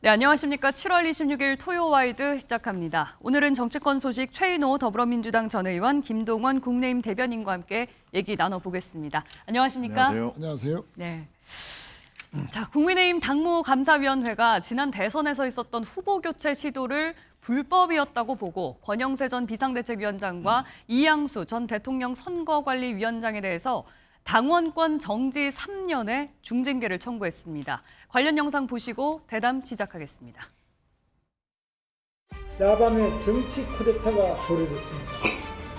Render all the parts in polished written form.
네, 안녕하십니까. 7월 26일 토요와이드 시작합니다. 오늘은 정치권 소식 최인호 더불어민주당 전 의원, 김동원 국민의힘 대변인과 함께 얘기 나눠보겠습니다. 안녕하십니까? 안녕하세요. 안녕하세요. 네. 자, 국민의힘 당무감사위원회가 지난 대선에서 있었던 후보 교체 시도를 불법이었다고 보고 권영세 전 비상대책위원장과 이양수 전 대통령 선거관리위원장에 대해서 당원권 정지 3년의 중징계를 청구했습니다. 관련 영상 보시고 대담 시작하겠습니다. 야밤에 정치 쿠데타가 벌어졌습니다.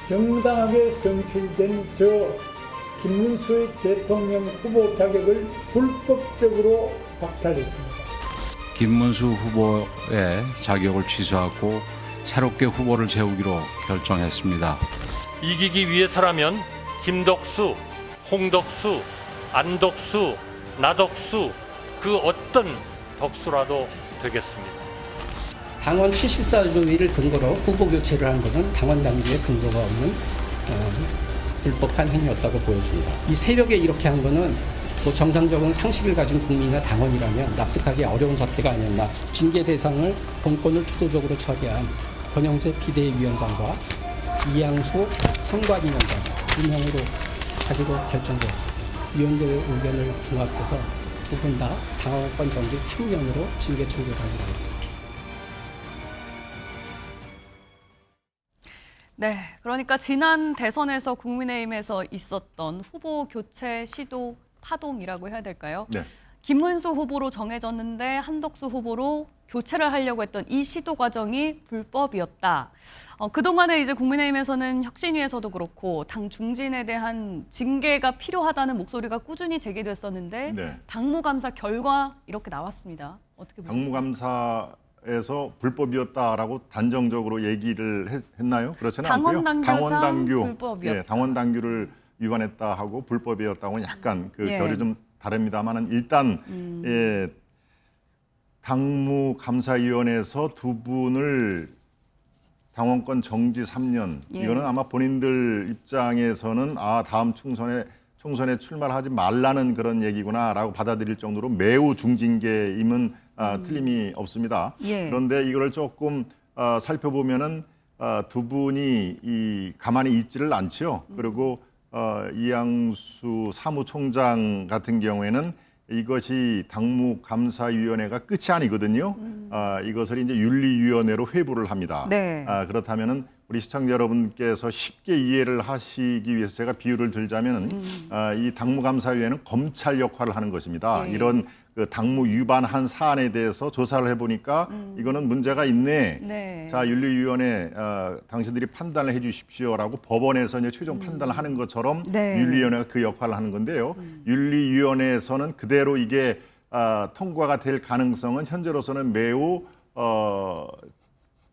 정당하게 선출된 저 김문수의 대통령 후보 자격을 불법적으로 박탈했습니다. 김문수 후보의 자격을 취소하고 새롭게 후보를 세우기로 결정했습니다. 이기기 위해서라면 김덕수, 홍덕수, 안덕수, 나덕수 그 어떤 덕수라도 되겠습니다. 당원 74조위를 근거로 후보 교체를 한 것은 당원 당규에 근거가 없는 불법한 행위였다고 보여집니다. 이 새벽에 이렇게 한 것은 뭐 정상적인 상식을 가진 국민이나 당원이라면 납득하기 어려운 사태가 아니었나. 징계 대상을 본권을 주도적으로 처리한 권영세 비대위원장과 이양수 선관위원장 2명으로 가지고 결정되었습니다. 위원들의 의견을 종합해서 두 분 다 당원권 정지 3년으로 징계 청구를 하기로 했습니다. 네, 그러니까 지난 대선에서 국민의힘에서 있었던 후보 교체 시도 파동이라고 해야 될까요? 네. 김문수 후보로 정해졌는데 한덕수 후보로 교체를 하려고 했던 이 시도 과정이 불법이었다. 그동안에 이제 국민의힘에서는 혁신위에서도 그렇고 당 중진에 대한 징계가 필요하다는 목소리가 꾸준히 제기됐었는데 네. 당무감사 결과 이렇게 나왔습니다. 어떻게 보셨어요? 당무감사에서 불법이었다라고 단정적으로 얘기를 했나요? 그렇지는 않고요. 당원당규상 불법이었다. 예, 당원당규를 위반했다 하고 불법이었다고는 약간 그 예. 결이 좀 다릅니다만은 일단 예, 당무감사위원회에서 두 분을 당원권 정지 3년 예. 이거는 아마 본인들 입장에서는 다음 총선에 출마를 하지 말라는 그런 얘기구나라고 받아들일 정도로 매우 중징계임은 틀림이 없습니다. 예. 그런데 이거를 조금 살펴보면은 두 분이 가만히 있지를 않죠. 그리고 이양수 사무총장 같은 경우에는 이것이 당무감사위원회가 끝이 아니거든요. 이것을 이제 윤리위원회로 회부를 합니다. 네. 그렇다면은 우리 시청자 여러분께서 쉽게 이해를 하시기 위해서 제가 비유를 들자면은 이 당무감사위원회는 검찰 역할을 하는 것입니다. 네. 이런 그 당무 위반한 사안에 대해서 조사를 해보니까 이거는 문제가 있네. 네. 자, 윤리위원회 당신들이 판단을 해주십시오라고 법원에서 이제 최종 판단을 하는 것처럼 네. 윤리위원회가 그 역할을 하는 건데요. 윤리위원회에서는 그대로 이게 통과가 될 가능성은 현재로서는 매우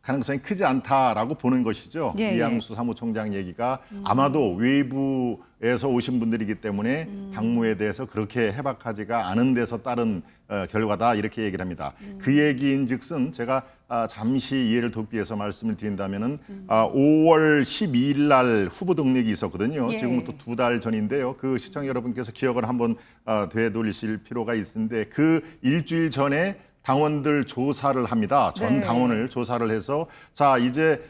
가능성이 크지 않다라고 보는 것이죠. 예, 이양수 사무총장 얘기가 아마도 외부에서 오신 분들이기 때문에 당무에 대해서 그렇게 해박하지가 않은 데서 따른 결과다 이렇게 얘기를 합니다. 그 얘기인즉슨 제가 잠시 이해를 돕기 위해서 말씀을 드린다면은 5월 12일 날 후보 등록이 있었거든요. 예. 지금부터 2달 전인데요. 그 시청자 여러분께서 기억을 한번 되돌리실 필요가 있는데 그 일주일 전에 당원들 조사를 합니다. 전 네. 당원을 조사를 해서 자 이제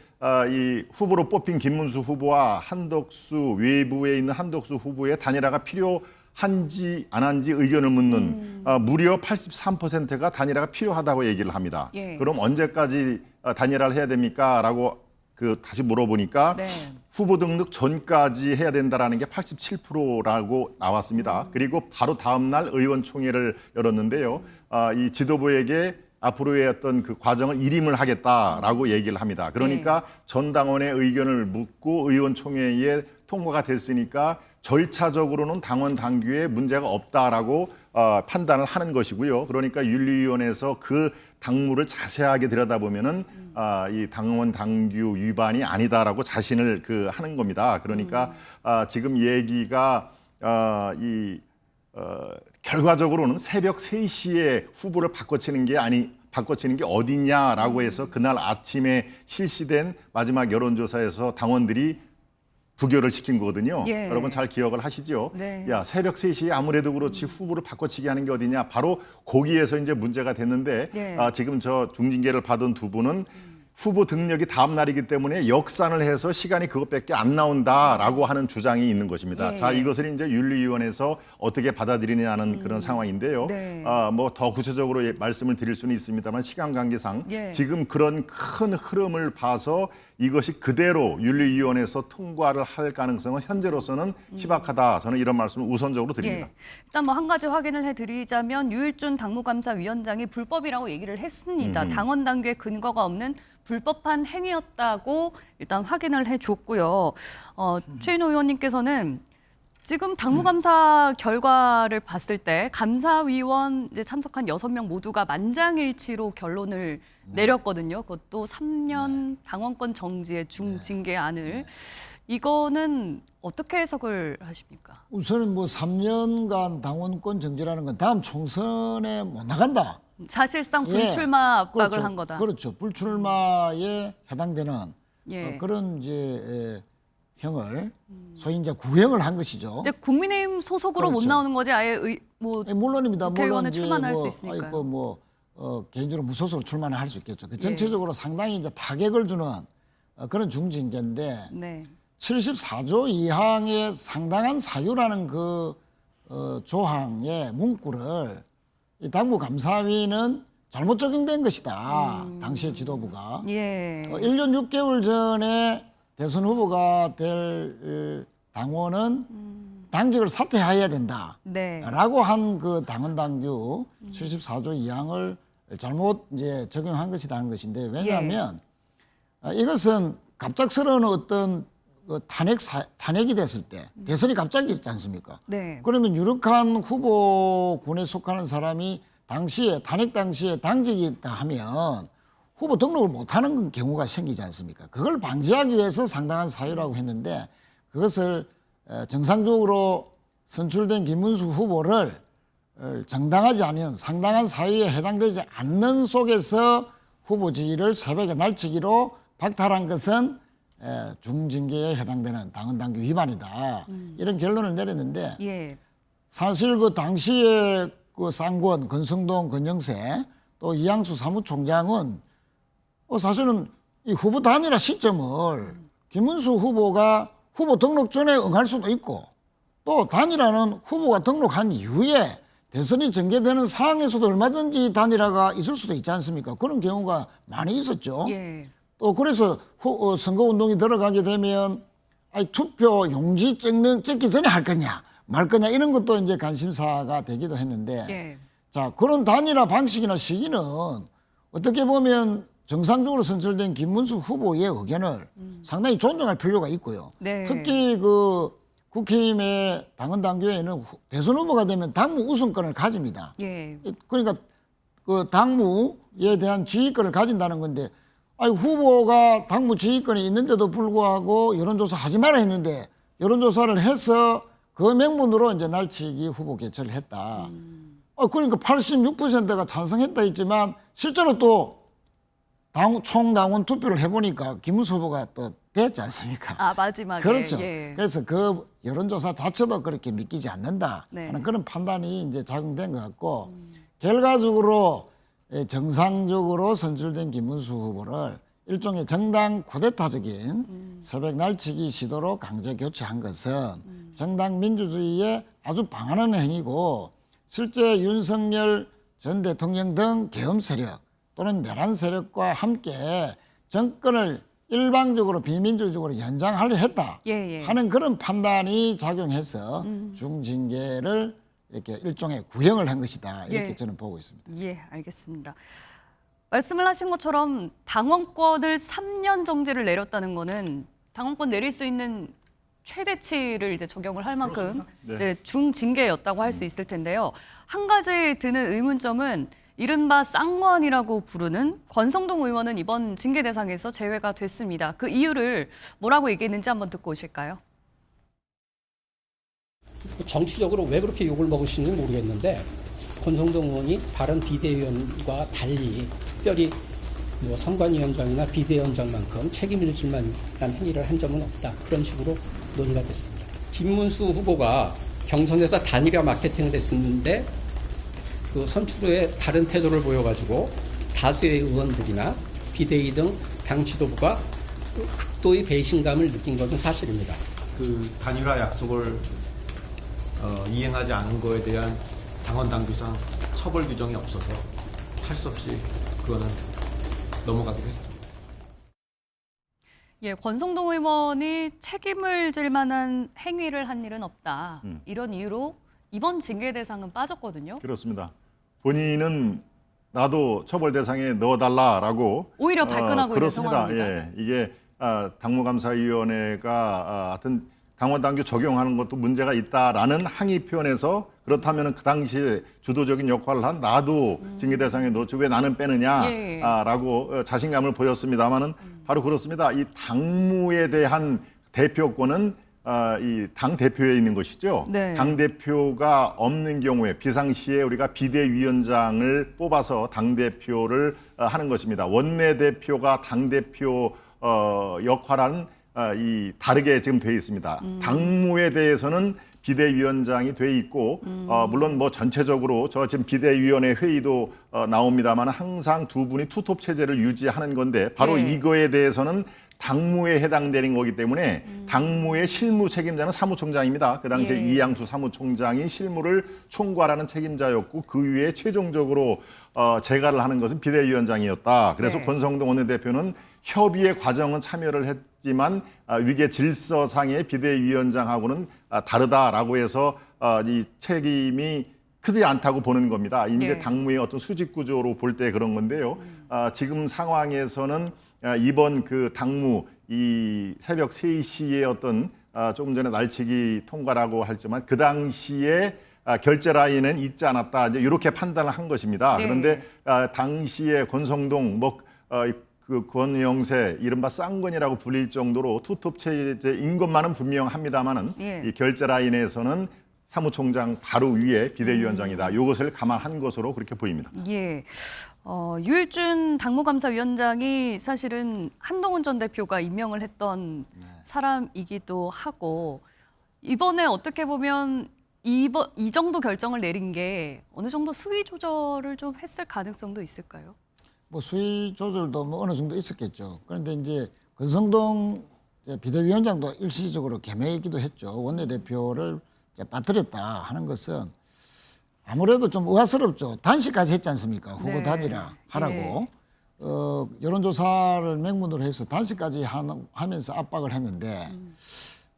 이 후보로 뽑힌 김문수 후보와 한덕수 외부에 있는 한덕수 후보의 단일화가 필요한지 안 한지 의견을 묻는 무려 83%가 단일화가 필요하다고 얘기를 합니다. 예. 그럼 언제까지 단일화를 해야 됩니까? 라고 다시 물어보니까 네. 후보 등록 전까지 해야 된다라는 게 87%라고 나왔습니다. 그리고 바로 다음 날 의원총회를 열었는데요. 이 지도부에게 앞으로의 어떤 그 과정을 일임을 하겠다라고 얘기를 합니다. 그러니까 전 당원의 의견을 묻고 의원총회에 통과가 됐으니까 절차적으로는 당원 당규에 문제가 없다라고 판단을 하는 것이고요. 그러니까 윤리위원회에서 그 당무를 자세하게 들여다보면은 이 당원 당규 위반이 아니다라고 자신을 하는 겁니다. 그러니까 지금 얘기가 결과적으로는 새벽 3시에 후보를 바꿔치는 게 어디냐라고 해서 그날 아침에 실시된 마지막 여론조사에서 당원들이 부결을 시킨 거거든요. 예. 여러분 잘 기억을 하시죠? 네. 야, 새벽 3시 아무래도 그렇지 후보를 바꿔치기 하는 게 어디냐. 바로 거기에서 이제 문제가 됐는데 예. 지금 저 중징계를 받은 두 분은 후보 등력이 다음 날이기 때문에 역산을 해서 시간이 그것밖에 안 나온다라고 하는 주장이 있는 것입니다. 예. 자, 이것을 이제 윤리위원회에서 어떻게 받아들이느냐는 그런 상황인데요. 네. 뭐 더 구체적으로 말씀을 드릴 수는 있습니다만 시간 관계상 예. 지금 그런 큰 흐름을 봐서 이것이 그대로 윤리위원회에서 통과를 할 가능성은 현재로서는 희박하다. 저는 이런 말씀을 우선적으로 드립니다. 예. 일단 뭐 한 가지 확인을 해드리자면 유일준 당무감사위원장이 불법이라고 얘기를 했습니다. 당원 당규에 근거가 없는 불법한 행위였다고 일단 확인을 해줬고요. 최인호 의원님께서는 지금 당무감사 결과를 봤을 때 감사위원 이제 참석한 6명 모두가 만장일치로 결론을 내렸거든요. 그것도 3년 당원권 정지의 중징계안을. 이거는 어떻게 해석을 하십니까? 우선은 뭐 3년간 당원권 정지라는 건 다음 총선에 못 나간다. 사실상 예. 불출마 압박을 그렇죠. 한 거다. 그렇죠. 불출마에 해당되는 예. 그런 이제 형을 소위 이제 구형을 한 것이죠. 이제 국민의힘 소속으로 못 그렇죠. 나오는 거지 아예 뭐 물론입니다. 국회의원에 물론 이제 출마할 수 뭐, 있으니까요. 개인적으로 무소속으로 출마를 할 수 있겠죠. 예. 전체적으로 상당히 이제 타격을 주는 그런 중징계인데 네. 74조 2항의 상당한 사유라는 그 조항의 문구를 이 당무감사위는 잘못 적용된 것이다. 당시의 지도부가. 예. 1년 6개월 전에 대선 후보가 될 당원은 당직을 사퇴해야 된다. 네. 라고 한 그 당원 당규 74조 2항을 잘못 이제 적용한 것이라는 것인데 왜냐하면 이것은 갑작스러운 어떤 그 탄핵이 됐을 때 대선이 갑자기 있지 않습니까? 네. 그러면 유력한 후보군에 속하는 사람이 당시에 탄핵 당시에 당직이 있다 하면 후보 등록을 못하는 경우가 생기지 않습니까? 그걸 방지하기 위해서 상당한 사유라고 했는데 그것을 정상적으로 선출된 김문수 후보를 정당하지 않은 상당한 사유에 해당되지 않는 속에서 후보 지위를 새벽에 날치기로 박탈한 것은 중징계에 해당되는 당헌당규 위반이다. 이런 결론을 내렸는데 예. 사실 그 당시에 그 쌍권, 권성동, 권영세 또 이양수 사무총장은 사실은 이 후보 단일화 시점을 김문수 후보가 후보 등록 전에 응할 수도 있고 또 단일화는 후보가 등록한 이후에 대선이 전개되는 상황에서도 얼마든지 단일화가 있을 수도 있지 않습니까? 그런 경우가 많이 있었죠. 예. 또 그래서 선거운동이 들어가게 되면 투표 용지 찍기 전에 할 거냐 말 거냐 이런 것도 이제 관심사가 되기도 했는데 예. 자 그런 단일화 방식이나 시기는 어떻게 보면 정상적으로 선출된 김문수 후보의 의견을 상당히 존중할 필요가 있고요. 네. 특히 그 국힘의 당헌 당규에는 대선 후보가 되면 당무 우선권을 가집니다. 예. 그러니까 그 당무에 대한 지휘권을 가진다는 건데 후보가 당무 지휘권이 있는데도 불구하고 여론조사 하지 마라 했는데 여론조사를 해서 그 명분으로 이제 날치기 후보 개최를 했다. 그러니까 86%가 찬성했다 했지만 실제로 또 총당원 투표를 해보니까 김문수 후보가 또 됐지 않습니까? 아 마지막에. 그렇죠. 예. 그래서 그 여론조사 자체도 그렇게 믿기지 않는다 하는 네. 그런 판단이 이제 작용된 것 같고 결과적으로 정상적으로 선출된 김문수 후보를 일종의 정당 쿠데타적인 새벽 날치기 시도로 강제 교체한 것은 정당 민주주의에 아주 방한하는 행위고 실제 윤석열 전 대통령 등 계엄 세력 또는 내란 세력과 함께 정권을 일방적으로 비민주적으로 연장하려 했다 예, 예. 하는 그런 판단이 작용해서 중징계를 이렇게 일종의 구형을 한 것이다 이렇게 예. 저는 보고 있습니다. 예, 알겠습니다. 말씀을 하신 것처럼 당원권을 3년 정지를 내렸다는 거는 당원권 내릴 수 있는 최대치를 이제 적용을 할 만큼 네. 이제 중징계였다고 할 수 있을 텐데요. 한 가지 드는 의문점은 이른바 쌍권이라고 부르는 권성동 의원은 이번 징계 대상에서 제외가 됐습니다. 그 이유를 뭐라고 얘기했는지 한번 듣고 오실까요? 정치적으로 왜 그렇게 욕을 먹으시는지 모르겠는데 권성동 의원이 다른 비대위원과 달리 특별히 뭐 선관위원장이나 비대위원장만큼 책임을 질 만한 행위를 한 점은 없다. 그런 식으로 논의가 됐습니다. 김문수 후보가 경선에서 단일화 마케팅을 했었는데 그 선출 후에 다른 태도를 보여가지고 다수의 의원들이나 비대위 등 당 지도부가 극도의 배신감을 느낀 것은 사실입니다. 그 단일화 약속을 이행하지 않은 거에 대한 당원 당규상 처벌 규정이 없어서 할 수 없이 그거는 넘어가기로 했습니다. 예, 권성동 의원이 책임을 질 만한 행위를 한 일은 없다. 이런 이유로 이번 징계 대상은 빠졌거든요. 그렇습니다. 본인은 나도 처벌 대상에 넣어달라라고 오히려 발끈하고 있는 그렇습니다. 상황입니다. 예, 이게 당무감사위원회가 하여튼 당원 당규 적용하는 것도 문제가 있다라는 항의 표현에서 그렇다면 그 당시에 주도적인 역할을 한 나도 징계 대상에 넣지 왜 나는 빼느냐라고 자신감을 보였습니다만은 바로 그렇습니다. 이 당무에 대한 대표권은 이 당 대표에 있는 것이죠. 네. 당 대표가 없는 경우에 비상시에 우리가 비대위원장을 뽑아서 당 대표를 하는 것입니다. 원내 대표가 당 대표 역할은 이 다르게 지금 돼 있습니다. 당무에 대해서는 비대위원장이 돼 있고 물론 뭐 전체적으로 저 지금 비대위원회 회의도 나옵니다만 항상 두 분이 투톱 체제를 유지하는 건데 바로 네. 이거에 대해서는 당무에 해당되는 거기 때문에 당무의 실무 책임자는 사무총장입니다. 그 당시에 예. 이양수 사무총장이 실무를 총괄하는 책임자였고 그 위에 최종적으로 재가를 하는 것은 비대위원장이었다. 그래서 네. 권성동 원내대표는 협의의 과정은 참여를 했지만 위계 질서상의 비대위원장하고는 다르다라고 해서 이 책임이 크지 않다고 보는 겁니다. 이제 네. 당무의 어떤 수직 구조로 볼 때 그런 건데요. 지금 상황에서는 이번 그 당무 이 새벽 3시에 어떤 조금 전에 날치기 통과라고 했지만 그 당시에 결제 라인은 있지 않았다. 이제 이렇게 판단을 한 것입니다. 네. 그런데 당시에 권성동 그 권영세 이른바 쌍권이라고 불릴 정도로 투톱 체제인 것만은 분명합니다만은 예. 이 결제 라인에서는 사무총장 바로 위에 비대위원장이다. 이것을 감안한 것으로 그렇게 보입니다. 예. 유일준 당무감사위원장이 사실은 한동훈 전 대표가 임명을 했던 사람이기도 하고 이번에 어떻게 보면 이 정도 결정을 내린 게 어느 정도 수위 조절을 좀 했을 가능성도 있을까요? 뭐 수위 조절도 뭐 어느 정도 있었겠죠. 그런데 이제 권성동 비대위원장도 일시적으로 겸해있기도 했죠. 원내대표를 이제 빠뜨렸다 하는 것은 아무래도 좀 의아스럽죠. 단식까지 했지 않습니까? 후보 네. 단일화 하라고. 예. 여론조사를 맹문으로 해서 단식까지 하면서 압박을 했는데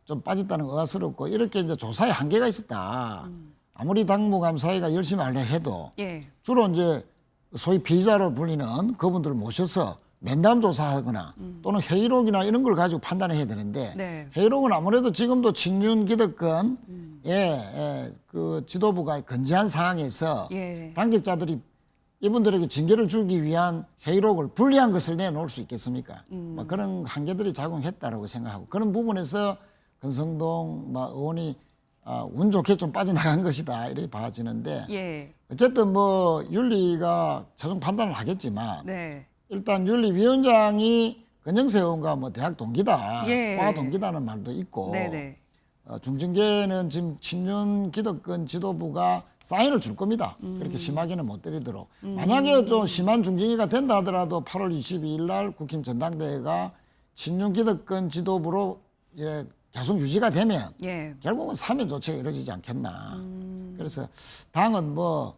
좀 빠졌다는 거 의아스럽고 이렇게 이제 조사에 한계가 있었다. 아무리 당무감사위가 열심히 하려 해도 예. 주로 이제 소위 피의자로 불리는 그분들을 모셔서 면담 조사하거나 또는 회의록이나 이런 걸 가지고 판단해야 되는데 네. 회의록은 아무래도 지금도 친윤 기득권 그 지도부가 건재한 상황에서 예. 당직자들이 이분들에게 징계를 주기 위한 회의록을 불리한 것을 내놓을 수 있겠습니까? 뭐 그런 한계들이 작용했다라고 생각하고 그런 부분에서 권성동 의원이 운 좋게 좀 빠져나간 것이다 이렇게 봐지는데 예. 어쨌든 뭐 윤리가 최종 판단을 하겠지만 네. 일단 윤리위원장이 권영세 의원과 뭐 대학 동기다, 예. 과 동기다는 말도 있고 네네. 중징계는 지금 친윤 기득권 지도부가 사인을 줄 겁니다. 그렇게 심하게는 못 때리도록. 만약에 좀 심한 중징계가 된다 하더라도 8월 22일 날 국힘 전당대회가 친윤 기득권 지도부로 이제 계속 유지가 되면 예. 결국은 사면 조치가 이루어지지 않겠나. 그래서 당은 뭐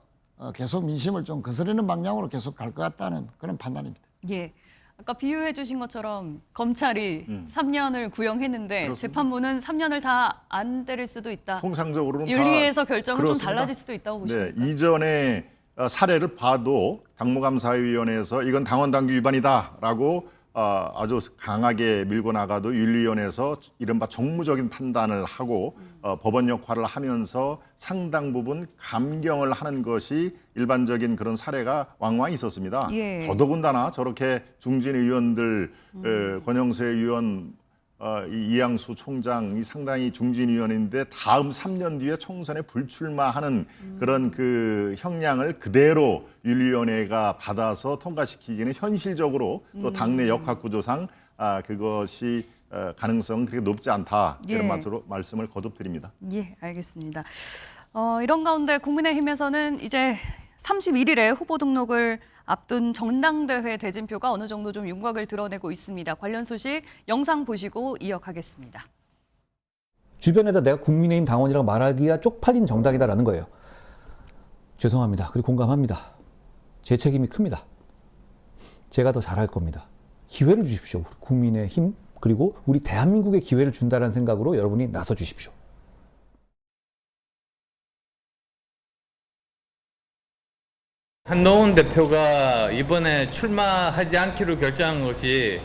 계속 민심을 좀 거스르는 방향으로 계속 갈 것 같다는 그런 판단입니다. 예. 아까 비유해 주신 것처럼 검찰이 3년을 구형했는데 그렇습니다. 재판부는 3년을 다 안 때릴 수도 있다. 통상적으로는 윤리에서 다 결정은 좀 그렇습니다. 달라질 수도 있다고 보십니까? 네, 이전에 사례를 봐도 당무감사위원회에서 이건 당원당규 위반이다라고 아주 강하게 밀고 나가도 윤리위원회에서 이른바 정무적인 판단을 하고 법원 역할을 하면서 상당 부분 감경을 하는 것이 일반적인 그런 사례가 왕왕 있었습니다. 예. 더더군다나 저렇게 중진 의원들 권영세 의원 이양수 총장이 상당히 중진 의원인데 다음 3년 뒤에 총선에 불출마하는 그런 그 형량을 그대로 윤리위원회가 받아서 통과시키기는 현실적으로 또 당내 역학구조상 그것이 가능성은 그렇게 높지 않다. 이런 예. 말씀을 거듭 드립니다. 예, 알겠습니다. 이런 가운데 국민의힘에서는 이제 31일에 후보 등록을 앞둔 전당대회 대진표가 어느 정도 좀 윤곽을 드러내고 있습니다. 관련 소식 영상 보시고 이어가겠습니다. 주변에다 내가 국민의힘 당원이라고 말하기가 쪽팔린 정당이다라는 거예요. 죄송합니다. 그리고 공감합니다. 제 책임이 큽니다. 제가 더 잘할 겁니다. 기회를 주십시오. 우리 국민의힘 그리고 우리 대한민국에 기회를 준다는 생각으로 여러분이 나서 주십시오. 한동훈 대표가 이번에 출마하지 않기로 결정한 것이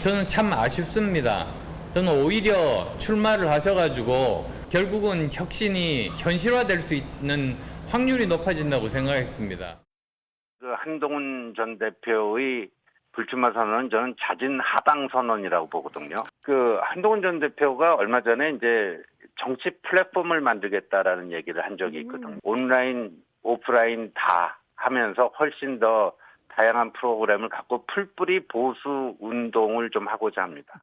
저는 참 아쉽습니다. 저는 오히려 출마를 하셔가지고 결국은 혁신이 현실화될 수 있는 확률이 높아진다고 생각했습니다. 그 한동훈 전 대표의 불출마 선언은 저는 자진 하당 선언이라고 보거든요. 그 한동훈 전 대표가 얼마 전에 이제 정치 플랫폼을 만들겠다라는 얘기를 한 적이 있거든요. 온라인, 오프라인 다 하면서 훨씬 더 다양한 프로그램을 갖고 풀뿌리 보수 운동을 좀 하고자 합니다.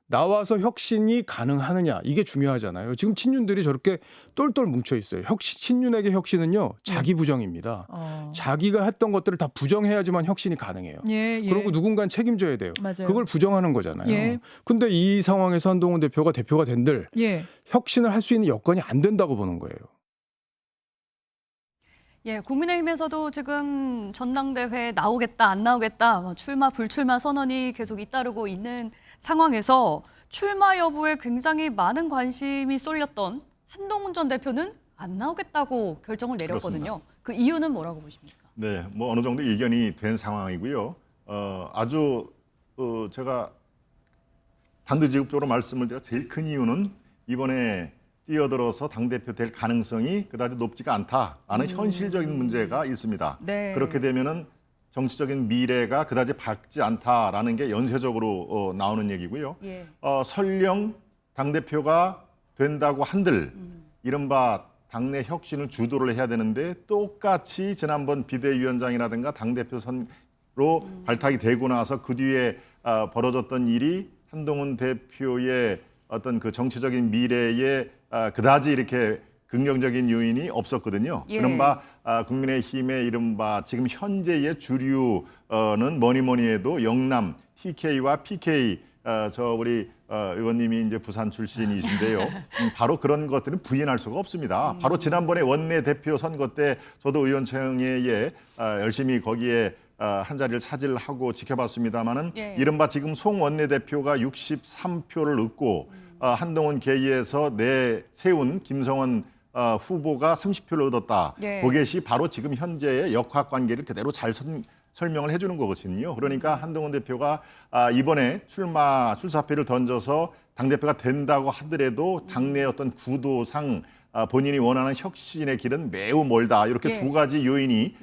나와서 혁신이 가능하느냐 이게 중요하잖아요. 지금 친윤들이 저렇게 똘똘 뭉쳐 있어요. 친윤에게 혁신은요 자기 부정입니다. 자기가 했던 것들을 다 부정해야지만 혁신이 가능해요. 그리고 누군가는 책임져야 돼요. 맞아요. 그걸 부정하는 거잖아요. 예. 근데 이 상황에서 한동훈 대표가 된들 혁신을 할 수 있는 여건이 안 된다고 보는 거예요. 예, 국민의힘에서도 지금 전당대회 나오겠다, 안 나오겠다, 출마, 불출마 선언이 계속 잇따르고 있는 상황에서 출마 여부에 굉장히 많은 관심이 쏠렸던 한동훈 전 대표는 안 나오겠다고 결정을 내렸거든요. 그렇습니다. 그 이유는 뭐라고 보십니까? 네, 뭐 어느 정도 이견이 된 상황이고요. 아주 제가 단도직입적으로 말씀을 드려 제일 큰 이유는 이번에 뛰어들어서 당대표 될 가능성이 그다지 높지가 않다라는 현실적인 문제가 있습니다. 네. 그렇게 되면은 정치적인 미래가 그다지 밝지 않다라는 게 연쇄적으로 나오는 얘기고요. 예. 설령 당대표가 된다고 한들 이른바 당내 혁신을 주도를 해야 되는데 똑같이 지난번 비대위원장이라든가 당대표 선로 발탁이 되고 나서 그 뒤에 벌어졌던 일이 한동훈 대표의 어떤 그 정치적인 미래에 그다지 이렇게 긍정적인 요인이 없었거든요. 예. 이른바 국민의힘의 이른바 지금 현재의 주류는 뭐니 해도 영남 TK와 PK 우리 의원님이 이제 부산 출신이신데요. 바로 그런 것들은 부인할 수가 없습니다. 바로 지난번에 원내대표 선거 때 저도 의원총회에 열심히 거기에 한 자리를 차지하고 지켜봤습니다마는 예. 이른바 지금 송 원내대표가 63표를 얻고 한동훈 계의에서 내세운 김성원 후보가 30표를 얻었다. 예. 그것이 바로 지금 현재의 역학관계를 그대로 잘 설명을 해주는 거거든요. 그러니까 한동훈 대표가 이번에 출사표를 던져서 당대표가 된다고 하더라도 당내 어떤 구도상 본인이 원하는 혁신의 길은 매우 멀다. 이렇게 예. 두 가지 요인이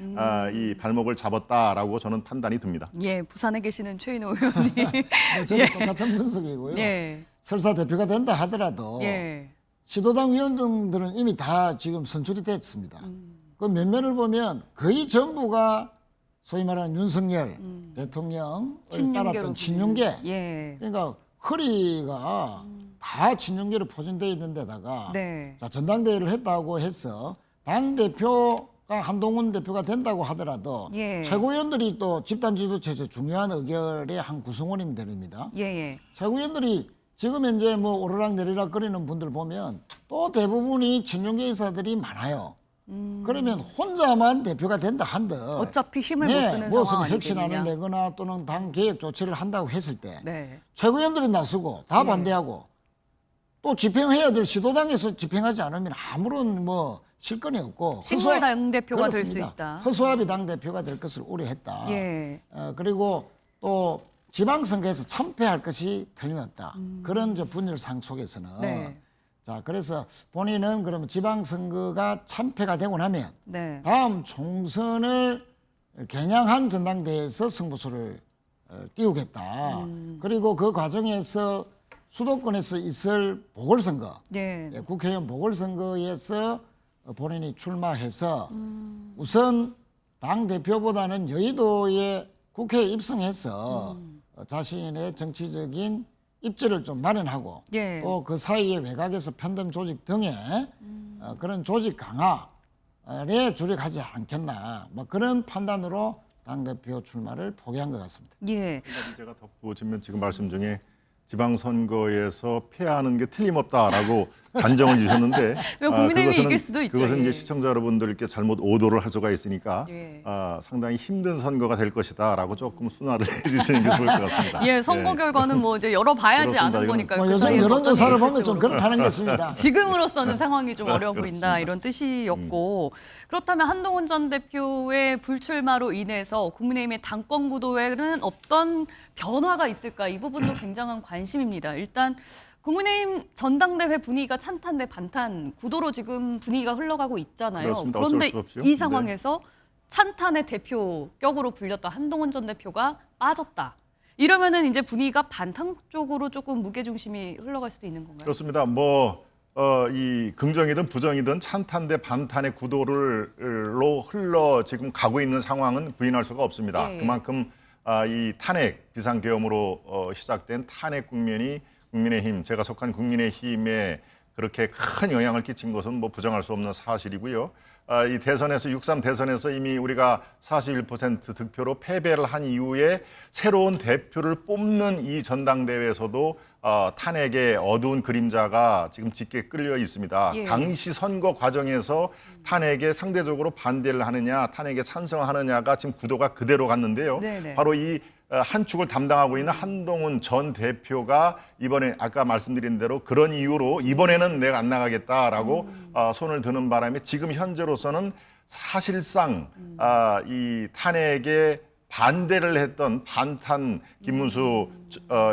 이 발목을 잡았다라고 저는 판단이 듭니다. 예, 부산에 계시는 최인호 의원님. 저도 똑같은 분석이고요. 예. 설사 대표가 된다 하더라도 예. 시도당 위원장들은 이미 다 지금 선출이 됐습니다. 그 면면을 보면 거의 전부가 소위 말하는 윤석열 대통령을 따랐던 친윤계. 예. 그러니까 허리가 다 친윤계로 포진되어 있는 데다가 네. 자, 전당대회를 했다고 해서 당대표가 한동훈 대표가 된다고 하더라도 예. 최고위원들이 또 집단지도체에서 중요한 의결의 한 구성원이 됩니다. 예. 최고위원들이 지금 현재 뭐 오르락 내리락 거리는 분들 보면 또 대부분이 친윤계 의사들이 많아요. 그러면 혼자만 대표가 된다 한들 어차피 힘을 못 쓰는 무슨 상황 혁신안을 아니겠느냐. 내거나 또는 당 개혁 조치를 한다고 했을 때 네. 최고위원들이 나서고 다 예. 반대하고 또 집행해야 될 시도당에서 집행하지 않으면 아무런 뭐 실권이 없고 식물 당대표가 될 수 그렇습니다. 있다. 허수아비 당대표가 될 것을 우려했다. 예. 그리고 또 지방선거에서 참패할 것이 틀림없다. 그런 분열상 속에서는 네. 자 그래서 본인은 그러면 지방선거가 참패가 되고 나면 네. 다음 총선을 겨냥한 전당대회에서 승부수를 띄우겠다. 그리고 그 과정에서 수도권에서 있을 보궐선거, 예. 국회의원 보궐선거에서 본인이 출마해서 우선 당 대표보다는 여의도에 국회에 입성해서 자신의 정치적인 입지를 좀 마련하고 예. 또 그 사이의 외곽에서 편덤 조직 등의 그런 조직 강화에 주력하지 않겠나 뭐 그런 판단으로 당대표 출마를 포기한 것 같습니다. 예. 한 가지 제가 덧붙이면 지금 말씀 중에 지방선거에서 패하는 게 틀림없다라고 단정을 주셨는데 왜 국민의힘이 그것은- 이길 수도 있죠. 그것은 예. 이제 시청자 여러분들께 잘못 오도를 할 수가 있으니까 예. 상당히 힘든 선거가 될 것이다라고 조금 순화를 해주시는 게 좋을 것 같습니다. 예, 선거 결과는 뭐 이제 열어봐야지 그렇습니다. 아는 이건 거니까요. 뭐 그 요즘 사이에 어떤 여론조사를 일이 보면 있을지 좀 모르고. 그렇다는 것입니다. 지금으로서는 상황이 좀 어려워 그렇습니다. 보인다 이런 뜻이었고 그렇다면 한동훈 전 대표의 불출마로 인해서 국민의힘의 당권 구도에는 어떤 변화가 있을까 이 부분도 굉장한 관심입니다. 일단 국민의힘 전당대회 분위기가 찬탄 대 반탄 구도로 지금 분위기가 흘러가고 있잖아요. 그렇습니다. 그런데 어쩔 수 없죠. 이 상황에서 찬탄의 대표격으로 불렸던 한동훈 전 대표가 빠졌다. 이러면은 이제 분위기가 반탄 쪽으로 조금 무게중심이 흘러갈 수도 있는 건가요? 그렇습니다. 이 긍정이든 부정이든 찬탄 대 반탄의 구도로 흘러 지금 가고 있는 상황은 부인할 수가 없습니다. 예. 그만큼 이 탄핵 비상계엄으로 시작된 탄핵 국면이 국민의힘, 제가 속한 국민의힘에 그렇게 큰 영향을 끼친 것은 뭐 부정할 수 없는 사실이고요. 이 대선에서 6.3 대선에서 이미 우리가 41% 득표로 패배를 한 이후에 새로운 대표를 뽑는 이 전당대회에서도 탄핵의 어두운 그림자가 지금 짙게 끌려 있습니다. 예. 당시 선거 과정에서 탄핵에 상대적으로 반대를 하느냐, 탄핵에 찬성하느냐가 지금 구도가 그대로 갔는데요. 네네. 바로 이 한 축을 담당하고 있는 한동훈 전 대표가 이번에 아까 말씀드린 대로 그런 이유로 이번에는 내가 안 나가겠다라고 손을 드는 바람에 지금 현재로서는 사실상 이 탄핵에 반대를 했던 반탄 김문수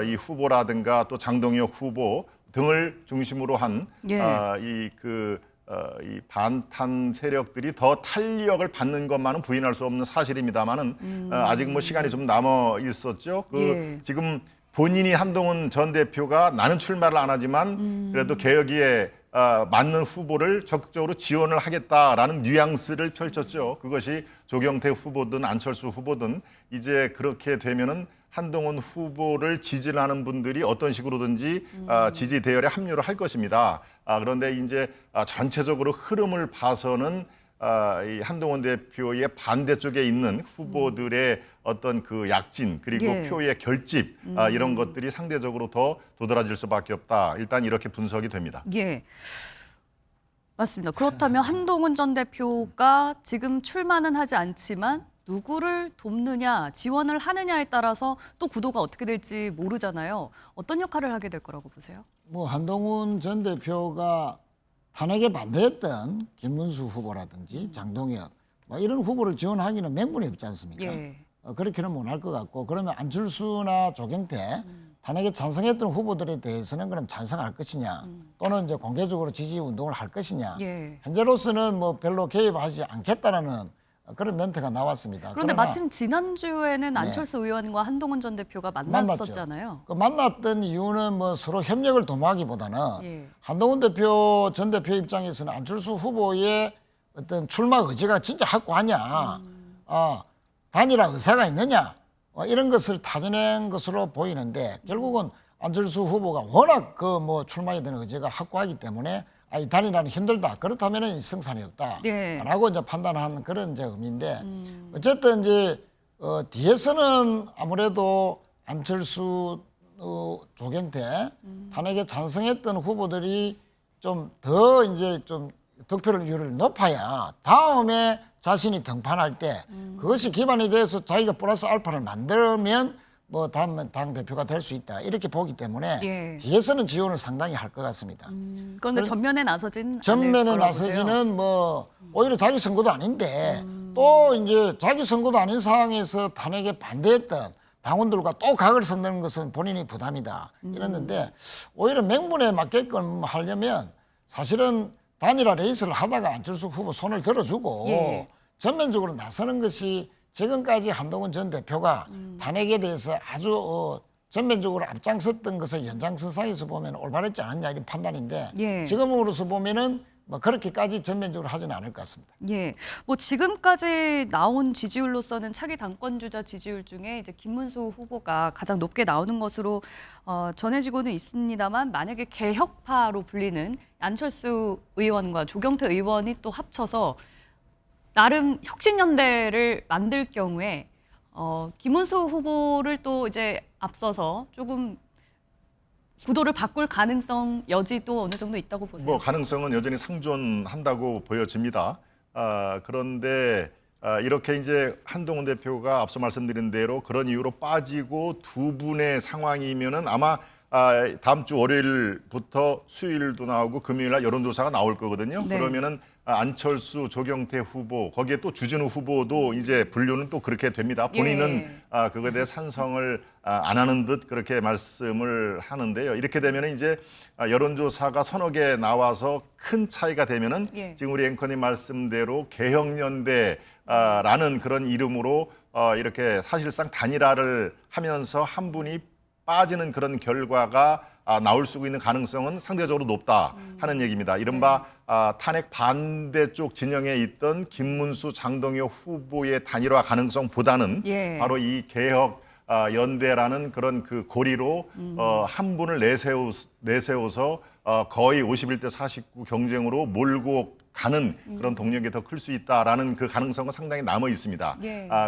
이 후보라든가 또 장동혁 후보 등을 중심으로 한 예. 이 반탄 세력들이 더 탄력을 받는 것만은 부인할 수 없는 사실입니다만은 아직 뭐 시간이 좀 남아 있었죠. 예. 지금 본인이 한동훈 전 대표가 나는 출마를 안 하지만 그래도 개혁에 맞는 후보를 적극적으로 지원을 하겠다라는 뉘앙스를 펼쳤죠. 그것이 조경태 후보든 안철수 후보든 이제 그렇게 되면은 한동훈 후보를 지지하는 분들이 어떤 식으로든지 지지 대열에 합류를 할 것입니다. 그런데 이제 전체적으로 흐름을 봐서는 이 한동훈 대표의 반대쪽에 있는 후보들의 어떤 그 약진 그리고 예. 표의 결집 이런 것들이 상대적으로 더 도드라질 수밖에 없다. 일단 이렇게 분석이 됩니다. 예. 맞습니다. 그렇다면 한동훈 전 대표가 지금 출마는 하지 않지만 누구를 돕느냐, 지원을 하느냐에 따라서 또 구도가 어떻게 될지 모르잖아요. 어떤 역할을 하게 될 거라고 보세요? 뭐 한동훈 전 대표가 탄핵에 반대했던 김문수 후보라든지 장동혁 뭐 이런 후보를 지원하기는 명분이 없지 않습니까? 예. 그렇게는 못할 것 같고 그러면 안철수나 조경태 탄핵에 찬성했던 후보들에 대해서는 그럼 찬성할 것이냐 또는 이제 공개적으로 지지 운동을 할 것이냐 예. 현재로서는 뭐 별로 개입하지 않겠다라는 그런 멘트가 나왔습니다. 그런데 그러나 지금 지난주에는 안철수 의원과 한동훈 전 대표가 만났었잖아요. 그 만났던 이유는 뭐 서로 협력을 도모하기보다는 예. 한동훈 전 대표 입장에서는 안철수 후보의 어떤 출마 의지가 진짜 확고하냐, 단일화 의사가 있느냐 이런 것을 타져낸 것으로 보이는데 결국은 안철수 후보가 워낙 그 뭐 출마에 대한 의지가 확고하기 때문에 이 단일화는 힘들다. 그렇다면은 성산이 없다. 네. 라고 이제 판단한 그런 이제 의미인데 어쨌든 이제 뒤에서는 아무래도 안철수, 조경태 탄핵에 찬성했던 후보들이 좀 더 이제 좀 득표율을 높아야 다음에 자신이 등판할 때 그것이 기반이 돼서 자기가 플러스 알파를 만들면 뭐 다음 당 대표가 될 수 있다 이렇게 보기 때문에 예. 뒤에서는 지원을 상당히 할 것 같습니다. 그런데 전면에 나서진 전면에 않을 거라고 보세요? 나서지는 뭐 오히려 자기 선거도 아닌데 또 이제 자기 선거도 아닌 상황에서 탄핵에 반대했던 당원들과 또 각을 선다는 것은 본인이 부담이다 이랬는데 오히려 명분에 맞게끔 하려면 사실은 단일화 레이스를 하다가 안철수 후보 손을 들어주고 예. 전면적으로 나서는 것이 지금까지 한동훈 전 대표가 탄핵에 대해서 아주 전면적으로 앞장섰던 것을 연장선상에서 보면 올바르지 않았냐 이런 판단인데 예. 지금으로서 보면은 뭐 그렇게까지 전면적으로 하지는 않을 것 같습니다. 예, 뭐 지금까지 나온 지지율로서는 차기 당권주자 지지율 중에 이제 김문수 후보가 가장 높게 나오는 것으로 전해지고는 있습니다만, 만약에 개혁파로 불리는 안철수 의원과 조경태 의원이 또 합쳐서 나름 혁신연대를 만들 경우에 김문수 후보를 또 이제 앞서서 조금 구도를 바꿀 가능성 여지도 어느 정도 있다고 보세요? 뭐 가능성은 여전히 상존한다고 보여집니다. 그런데 이렇게 이제 한동훈 대표가 앞서 말씀드린 대로 그런 이유로 빠지고 두 분의 상황이면은 아마 다음 주 월요일부터 수요일도 나오고 금요일 날 여론조사가 나올 거거든요. 네. 그러면은 안철수, 조경태 후보, 거기에 또 주진우 후보도 이제 분류는 또 그렇게 됩니다. 본인은 그거에 대해 찬성을 안 하는 듯 그렇게 말씀을 하는데요. 이렇게 되면은 이제 여론조사가 서너 개 나와서 큰 차이가 되면은 지금 우리 앵커님 말씀대로 개혁연대라는 그런 이름으로 이렇게 사실상 단일화를 하면서 한 분이 빠지는 그런 결과가 나올 수 있는 가능성은 상대적으로 높다 하는 얘기입니다. 이른바 탄핵 반대쪽 진영에 있던 김문수, 장동혁 후보의 단일화 가능성보다는 바로 이 개혁 연대라는 그런 그 고리로 한 분을 내세워서 거의 51대 49 경쟁으로 몰고 가는 그런 동력이 더 클 수 있다라는 그 가능성은 상당히 남아 있습니다.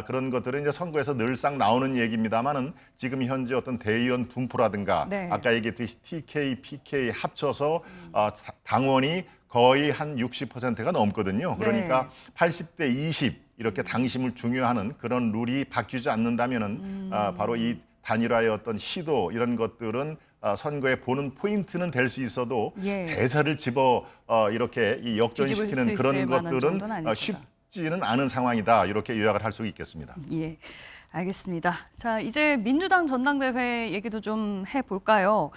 그런 것들은 이제 선거에서 늘상 나오는 얘기입니다만은 지금 현재 어떤 대의원 분포라든가 아까 얘기했듯이 TK, PK 합쳐서 당원이 거의 한 60%가 넘거든요. 그러니까 80대 20 이렇게 당심을 중요하는 그런 룰이 바뀌지 않는다면은 바로 이 단일화의 어떤 시도 이런 것들은 선거에 보는 포인트는 될 수 있어도 대세를 집어 이렇게 이 역전시키는 그런 것들은 쉽지는 않은 상황이다. 이렇게 요약을 할 수 있겠습니다. 예, 알겠습니다. 자, 이제 민주당 전당대회 얘기도 좀 해볼까요?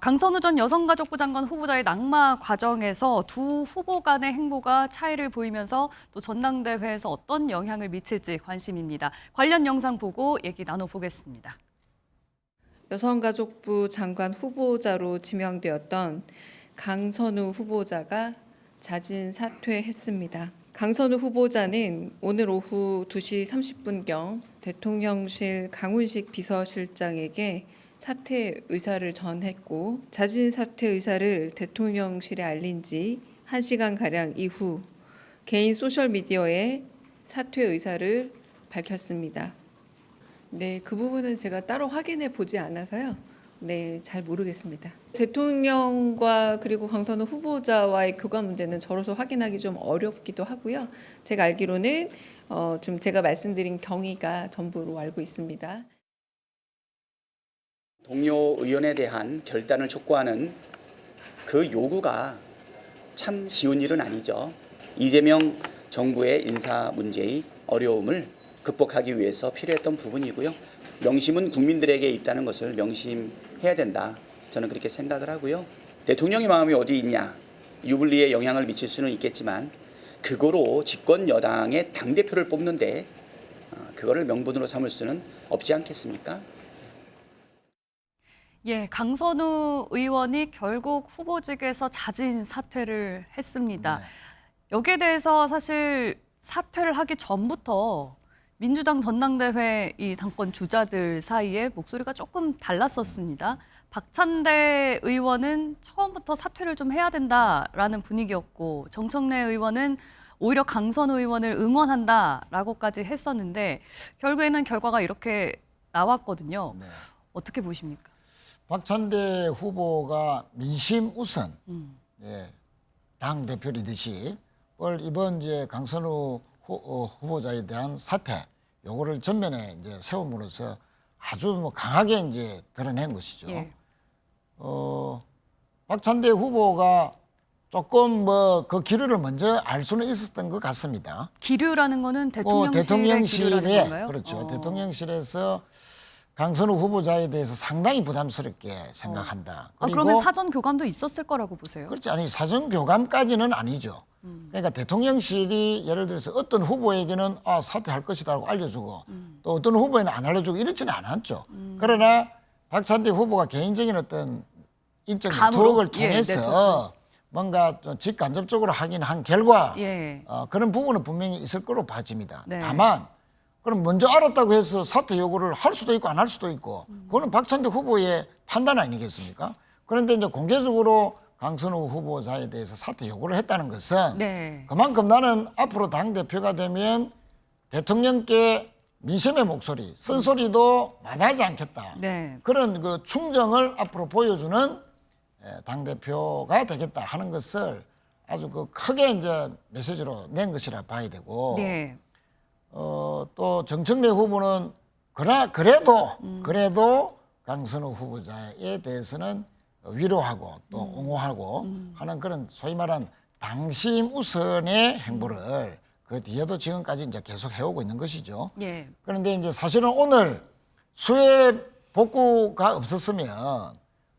강선우 전 여성가족부 장관 후보자의 낙마 과정에서 두 후보 간의 행보가 차이를 보이면서 또 전당대회에서 어떤 영향을 미칠지 관심입니다. 관련 영상 보고 얘기 나눠보겠습니다. 여성가족부 장관 후보자로 지명되었던 강선우 후보자가 자진 사퇴했습니다. 강선우 후보자는 오늘 오후 2시 30분경 대통령실 강훈식 비서실장에게 사퇴 의사를 전했고 자진 사퇴 의사를 대통령실에 알린 지 1시간가량 이후 개인 소셜미디어에 사퇴 의사를 밝혔습니다. 네, 그 부분은 제가 따로 확인해 보지 않아서요. 네, 잘 모르겠습니다. 대통령과 그리고 강선우 후보자와의 교감 문제는 저로서 확인하기 좀 어렵기도 하고요. 제가 알기로는 좀 제가 말씀드린 경위가 전부로 알고 있습니다. 동료 의원에 대한 결단을 촉구하는 그 요구가 참 쉬운 일은 아니죠. 이재명 정부의 인사 문제의 어려움을 극복하기 위해서 필요했던 부분이고요. 명심은 국민들에게 있다는 것을 명심해야 된다. 저는 그렇게 생각을 하고요. 대통령의 마음이 어디 있냐. 유불리에 영향을 미칠 수는 있겠지만 그거로 집권 여당의 당대표를 뽑는데 그거를 명분으로 삼을 수는 없지 않겠습니까? 예, 강선우 의원이 결국 후보직에서 자진 사퇴를 했습니다. 여기에 대해서 사실 사퇴를 하기 전부터 민주당 전당대회 이 당권 주자들 사이에 목소리가 조금 달랐었습니다. 박찬대 의원은 처음부터 사퇴를 좀 해야 된다라는 분위기였고 정청래 의원은 오히려 강선우 의원을 응원한다라고까지 했었는데 결국에는 결과가 이렇게 나왔거든요. 어떻게 보십니까? 박찬대 후보가 민심 우선 당 대표 리더십 이번 이제 강선우 후보자에 대한 사퇴 요거를 전면에 이제 세움으로써 아주 뭐 강하게 이제 드러낸 것이죠. 박찬대 후보가 조금 뭐 그 기류를 먼저 알 수는 있었던 것 같습니다. 기류라는 거는 대통령실의 기류라는 건가요? 그렇죠. 대통령실에서 강선우 후보자에 대해서 상당히 부담스럽게 생각한다. 그러면 사전 교감도 있었을 거라고 보세요? 그렇지. 아니 사전 교감까지는 아니죠. 그러니까 대통령실이 예를 들어서 어떤 후보에게는 사퇴할 것이다라고 알려주고 또 어떤 후보에는 안 알려주고 이렇지는 않았죠. 그러나 박찬대 후보가 개인적인 어떤 인적 네트워크를 통해서 뭔가 좀 직간접적으로 하긴 한 결과 예. 그런 부분은 분명히 있을 거로 봐집니다. 네. 다만 그럼 먼저 알았다고 해서 사퇴 요구를 할 수도 있고 안 할 수도 있고 그거는 박찬대 후보의 판단 아니겠습니까? 그런데 이제 공개적으로 강선우 후보자에 대해서 사퇴 요구를 했다는 것은 네. 그만큼 나는 앞으로 당대표가 되면 대통령께 민심의 목소리, 쓴소리도 마다하지 않겠다. 네. 그런 그 충정을 앞으로 보여주는 당대표가 되겠다 하는 것을 아주 그 크게 이제 메시지로 낸 것이라 봐야 되고 네. 또 정청래 후보는 그래도 강선우 후보자에 대해서는 위로하고 또 옹호하고 하는 그런 소위 말한 당심 우선의 행보를 그 뒤에도 지금까지 이제 계속 해오고 있는 것이죠. 예. 그런데 이제 사실은 오늘 수해 복구가 없었으면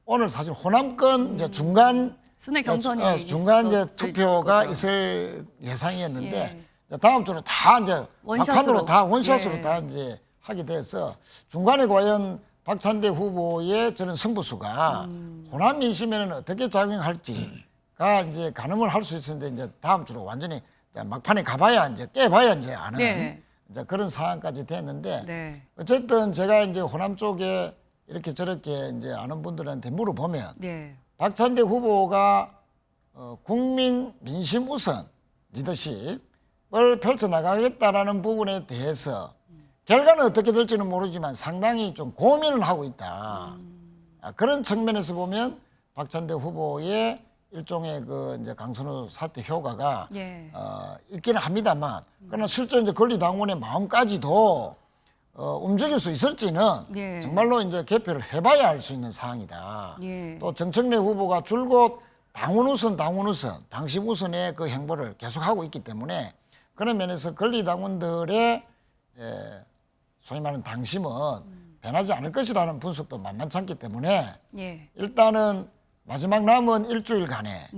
오늘 사실 호남권 이제 중간 순회 경선이 중간 이제 있었을 투표가 거죠. 있을 예상이었는데 예. 이제 다음 주는 다 이제 원샷으로. 막판으로 다 원샷으로 예. 다 이제 하게 돼서 중간에 과연 박찬대 후보의 저는 승부수가 호남 민심에는 어떻게 작용할지가 이제 가늠을 할 수 있었는데 이제 다음 주로 완전히 이제 막판에 가봐야 이제 깨봐야 이제 아는 네. 이제 그런 상황까지 됐는데 네. 어쨌든 제가 이제 호남 쪽에 이렇게 저렇게 이제 아는 분들한테 물어보면 네. 박찬대 후보가 국민 민심 우선 리더십을 펼쳐나가겠다라는 부분에 대해서 결과는 어떻게 될지는 모르지만 상당히 좀 고민을 하고 있다. 그런 측면에서 보면 박찬대 후보의 일종의 그 이제 강선우 사퇴 효과가 예. 있기는 합니다만 그러나 실제 이제 권리당원의 마음까지도 움직일 수 있을지는 예. 정말로 이제 개표를 해봐야 알 수 있는 사항이다. 예. 또 정청래 후보가 줄곧 당원 우선, 당심 우선의 그 행보를 계속하고 있기 때문에 그런 면에서 권리당원들의 소위 말하는 당심은 변하지 않을 것이라는 분석도 만만찮기 때문에 예. 일단은 마지막 남은 일주일간에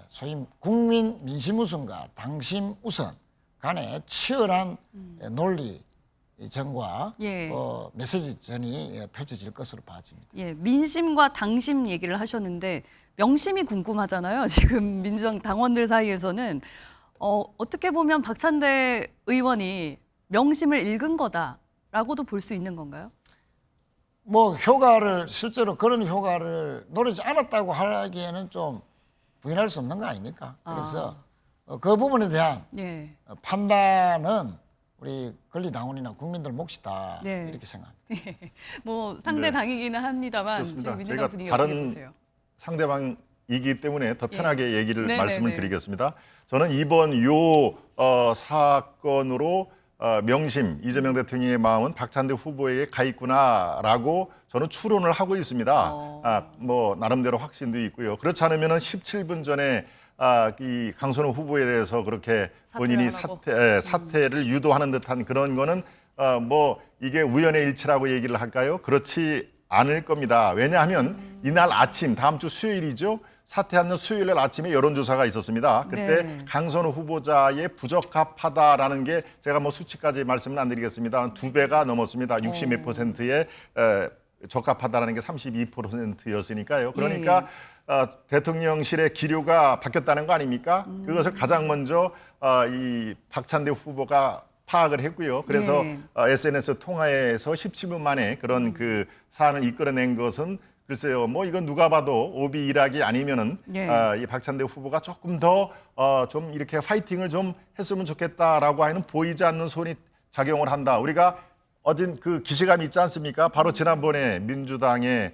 소위 국민 민심 우선과 당심 우선 간에 치열한 논리 전과 예. 메시지전이 펼쳐질 것으로 봐집니다. 예, 민심과 당심 얘기를 하셨는데 명심이 궁금하잖아요. 지금 민주당 당원들 사이에서는 어떻게 보면 박찬대 의원이 명심을 읽은 거다라고도 볼 수 있는 건가요? 뭐 효과를 실제로 그런 효과를 노리지 않았다고 하기에는 좀 부인할 수 없는 거 아닙니까? 그래서 그 부분에 대한 예. 판단은 우리 권리당원이나 국민들 몫이다 네. 이렇게 생각합니다. 뭐 상대 당이기는 합니다만 그렇습니다. 지금 민주당 저희가 분위기 어떻게 다른 보세요? 상대방이기 때문에 더 편하게 얘기를 네네네. 말씀을 드리겠습니다. 저는 이번 사건으로 명심 이재명 대통령의 마음은 박찬대 후보에게 가 있구나라고 저는 추론을 하고 있습니다. 뭐 나름대로 확신도 있고요. 그렇지 않으면은 17분 전에 이 강선우 후보에 대해서 그렇게 본인이 사퇴를 유도하는 듯한 그런 거는 뭐 이게 우연의 일치라고 얘기를 할까요? 그렇지 않을 겁니다. 왜냐하면 이날 아침 다음 주 수요일이죠. 사퇴하는 수요일 날 아침에 여론조사가 있었습니다. 그때 네. 강선우 후보자의 부적합하다라는 게 제가 뭐 수치까지 말씀은 안 드리겠습니다. 2배가 넘었습니다. 60 몇 %에 적합하다라는 게 32%였으니까요. 그러니까 대통령실의 기류가 바뀌었다는 거 아닙니까? 그것을 가장 먼저 이 박찬대 후보가 파악을 했고요. 그래서 네. SNS 통화에서 17분 만에 그런 그 사안을 이끌어낸 것은 글쎄요, 뭐 이건 누가 봐도 오비 일학이 아니면은 네. 이 박찬대 후보가 조금 더 좀 이렇게 파이팅을 좀 했으면 좋겠다라고 하는 보이지 않는 손이 작용을 한다. 우리가 어딘 그 기시감이 있지 않습니까? 바로 지난번에 민주당의